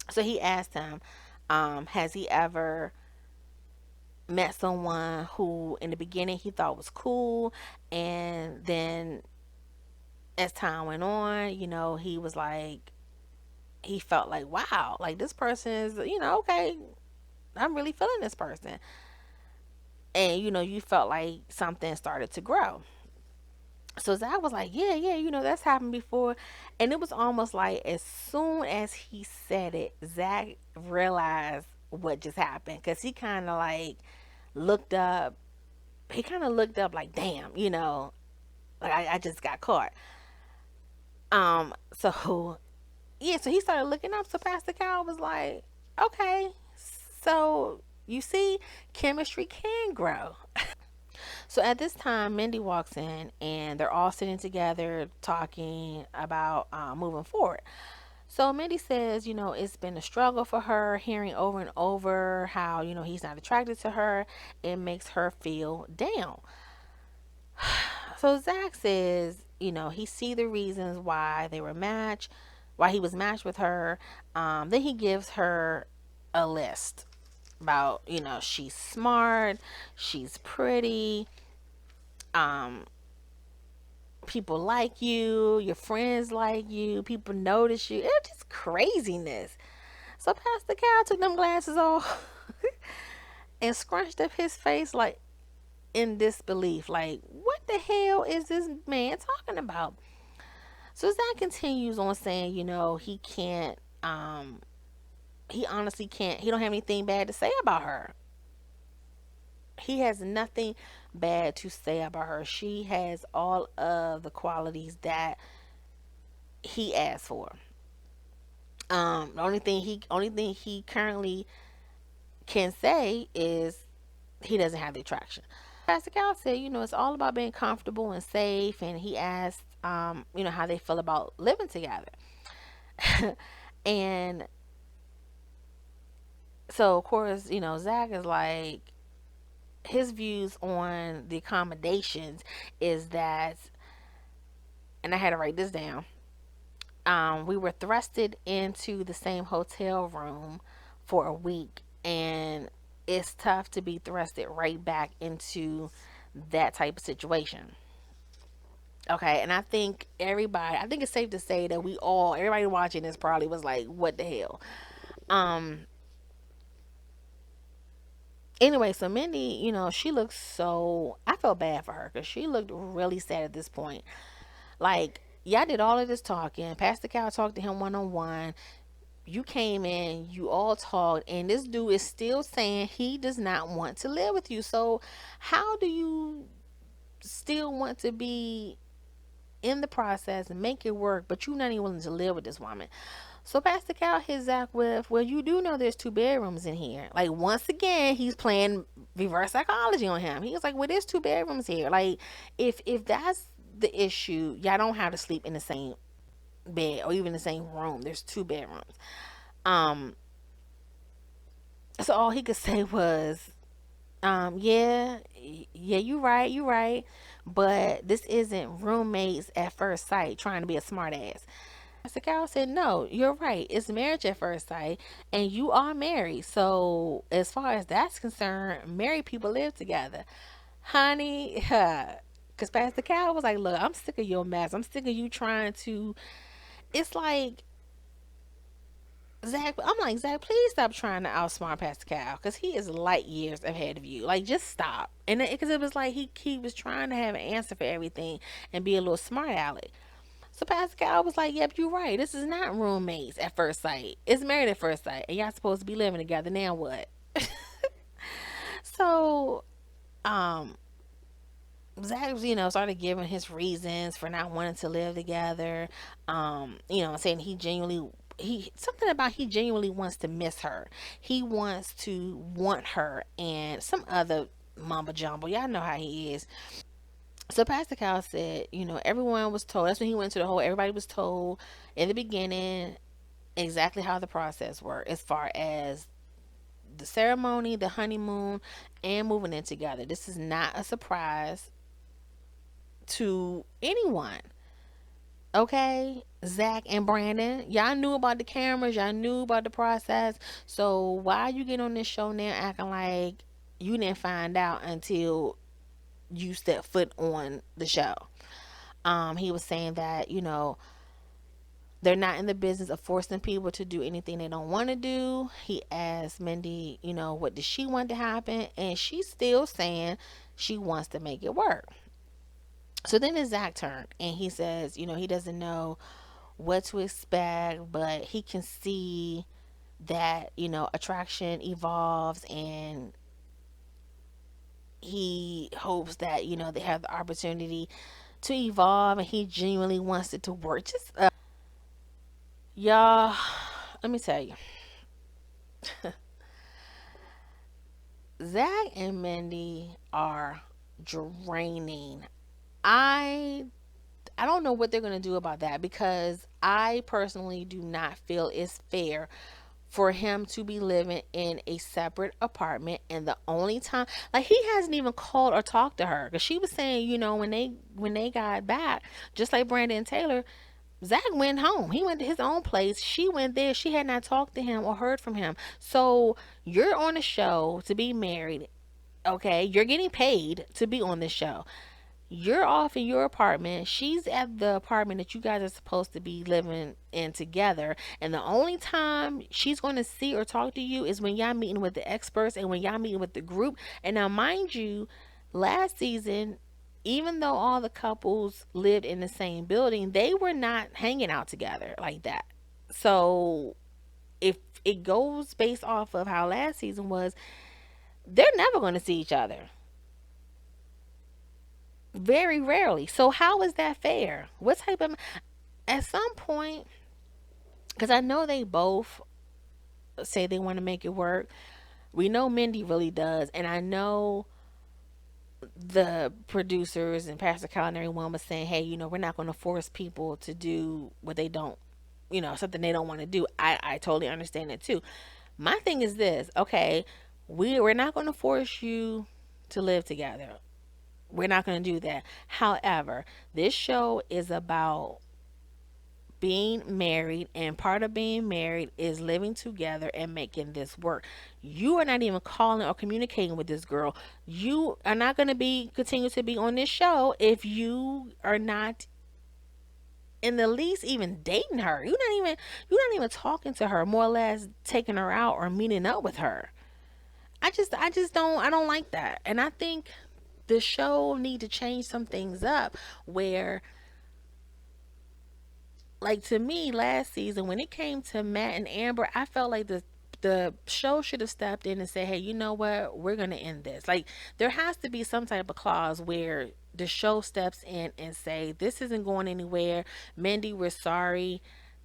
So he asked him, has he ever met someone who in the beginning he thought was cool, and then as time went on, he was like, he felt like, wow, like this person is, okay, I'm really feeling this person. And, you felt like something started to grow. So Zach was like, yeah, yeah, that's happened before. And it was almost like as soon as he said it, Zach realized what just happened. Because he kind of like looked up. He kind of looked up like, damn, like I just got caught. So yeah, so he started looking up. So Pastor Kyle was like, okay, so you see, chemistry can grow. So at this time, Mindy walks in and they're all sitting together talking about moving forward. So Mindy says, it's been a struggle for her, hearing over and over how, he's not attracted to her. It makes her feel down. So Zach says, he see the reasons why they were matched, why he was matched with her. Then he gives her a list about, she's smart, she's pretty, um, people like you, your friends like you, people notice you. It's just craziness. So Pastor Cal took them glasses off and scrunched up his face like in disbelief. Like, what the hell is this man talking about? So Zach continues on saying, he can't, he honestly can't, he don't have anything bad to say about her. He has nothing bad to say about her. She has all of the qualities that he asked for. The only thing he currently can say is he doesn't have the attraction. Pastor Cal said, it's all about being comfortable and safe, and he asked, how they feel about living together. And so, of course, Zach is like, his views on the accommodations is that, and I had to write this down. We were thrusted into the same hotel room for a week, and it's tough to be thrusted right back into that type of situation. Okay, and I think it's safe to say that everybody watching this probably was like, what the hell? Um, anyway, so Mindy, she looks so, I felt bad for her because she looked really sad at this point. Like, y'all did all of this talking. Pastor Cal talked to him one on one. You came in, you all talked, and this dude is still saying he does not want to live with you. So, how do you still want to be in the process and make it work, but you're not even willing to live with this woman? So Pastor Cal hit Zach with, well, you do know there's two bedrooms in here. Like, once again, he's playing reverse psychology on him. He was like, well, there's two bedrooms here. Like, if that's the issue, y'all don't have to sleep in the same bed or even the same room. There's two bedrooms. Um, so all he could say was, yeah, yeah, you right, but this isn't roommates at first sight trying to be a smart ass. Pastor Carol said, no, you're right. It's marriage at first sight, and you are married. So, as far as that's concerned, married people live together. Honey, because Pastor Carol was like, look, I'm sick of your mess. I'm sick of you trying to. It's like, Zach, I'm like, Zach, please stop trying to outsmart Pastor Cal because he is light years ahead of you. Like, just stop. And because it was like he was trying to have an answer for everything and be a little smart aleck. So Pastor Cal was like, yep, you're right. This is not roommates at first sight. It's married at first sight. And y'all supposed to be living together. Now what? So, um, Zach, started giving his reasons for not wanting to live together. Saying something about he genuinely wants to miss her. He wants to want her and some other mumbo jumbo. Y'all know how he is. So Pastor Cal said, everyone was told. That's when he went to the whole. Everybody was told in the beginning exactly how the process worked, as far as the ceremony, the honeymoon, and moving in together. This is not a surprise to anyone. Okay, Zach and Brandon, y'all knew about the cameras, y'all knew about the process. So why you get on this show now acting like you didn't find out until you stepped foot on the show? He was saying that they're not in the business of forcing people to do anything they don't want to do. He asked Mindy, what does she want to happen, and she's still saying she wants to make it work. So then it's Zach turn, and he says, he doesn't know what to expect, but he can see that, attraction evolves, and he hopes that, they have the opportunity to evolve, and he genuinely wants it to work. Just, y'all, let me tell you, Zach and Mindy are draining. I I don't know what they're going to do about that, because I personally do not feel it's fair for him to be living in a separate apartment, and the only time, like, he hasn't even called or talked to her, because she was saying, when they got back, just like Brandon and Taylor, Zach went home. He went to his own place. She went there. She had not talked to him or heard from him. So you're on a show to be married. Okay, you're getting paid to be on this show. You're off in your apartment. She's at the apartment that you guys are supposed to be living in together. And the only time she's going to see or talk to you is when y'all meeting with the experts and when y'all meeting with the group. And now, mind you, last season, even though all the couples lived in the same building, they were not hanging out together like that. So if it goes based off of how last season was, they're never going to see each other. Very rarely. So how is that fair? What type of, at some point, because I know they both say they want to make it work. We know Mindy really does, and I know the producers and Pastor Kyle and everyone was saying, "Hey, we're not going to force people to do what they don't, something they don't want to do." I totally understand that too. My thing is this: okay, we're not going to force you to live together. We're not going to do that. However, this show is about being married, and part of being married is living together and making this work. You are not even calling or communicating with this girl. You are not going to be continue to be on this show if you are not in the least even dating her. You're not even talking to her, more or less taking her out or meeting up with her. I just don't like that. And I think the show need to change some things up where, like, to me, last season when it came to Matt and Amber, I felt like the show should have stepped in and said, "Hey, you know what? We're gonna end this." Like, there has to be some type of clause where the show steps in and say, "This isn't going anywhere. Mindy, we're sorry.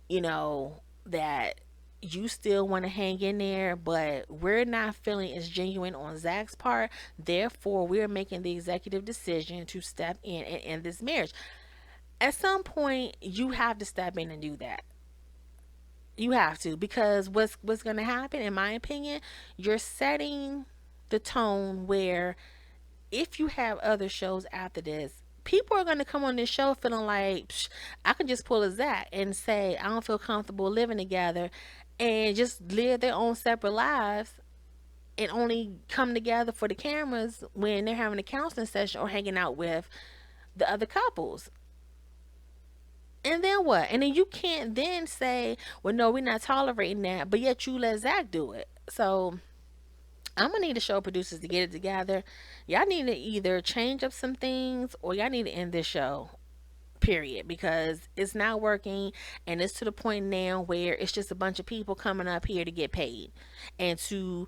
That you still want to hang in there, but we're not feeling as genuine on Zach's part. Therefore, we're making the executive decision to step in and end this marriage." At some point, you have to step in and do that. You have to, because what's going to happen, in my opinion, you're setting the tone where, if you have other shows after this, people are going to come on this show feeling like, Psh, I can just pull a Zach and say I don't feel comfortable living together, and just live their own separate lives, and only come together for the cameras when they're having a counseling session or hanging out with the other couples. And then what? And then you can't then say, "Well, no, we're not tolerating that," but yet you let Zach do it. So I'm gonna need the show producers to get it together. Y'all need to either change up some things, or y'all need to end this show. Period. Because it's not working, and it's to the point now where it's just a bunch of people coming up here to get paid and to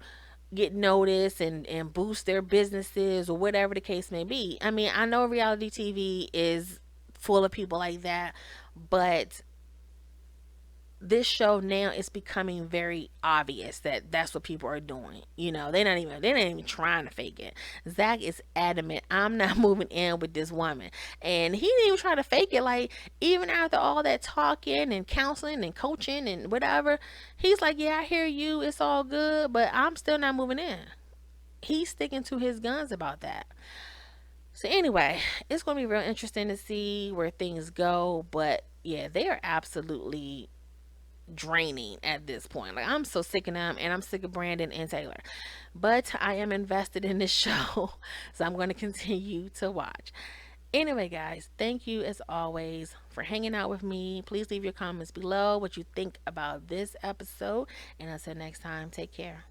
get noticed and boost their businesses or whatever the case may be. I mean, I know reality TV is full of people like that, but this show now is becoming very obvious that that's what people are doing. They're not even trying to fake it. Zach is adamant, "I'm not moving in with this woman," and he didn't even try to fake it. Like, even after all that talking and counseling and coaching and whatever, he's like, "Yeah, I hear you. It's all good, but I'm still not moving in." He's sticking to his guns about that. So anyway, it's going to be real interesting to see where things go. But yeah, they are absolutely draining at this point. Like, I'm so sick of them, and I'm sick of Brandon and Taylor. But I am invested in this show, so I'm going to continue to watch. Anyway, guys, thank you as always for hanging out with me. Please leave your comments below what you think about this episode. And until next time, take care.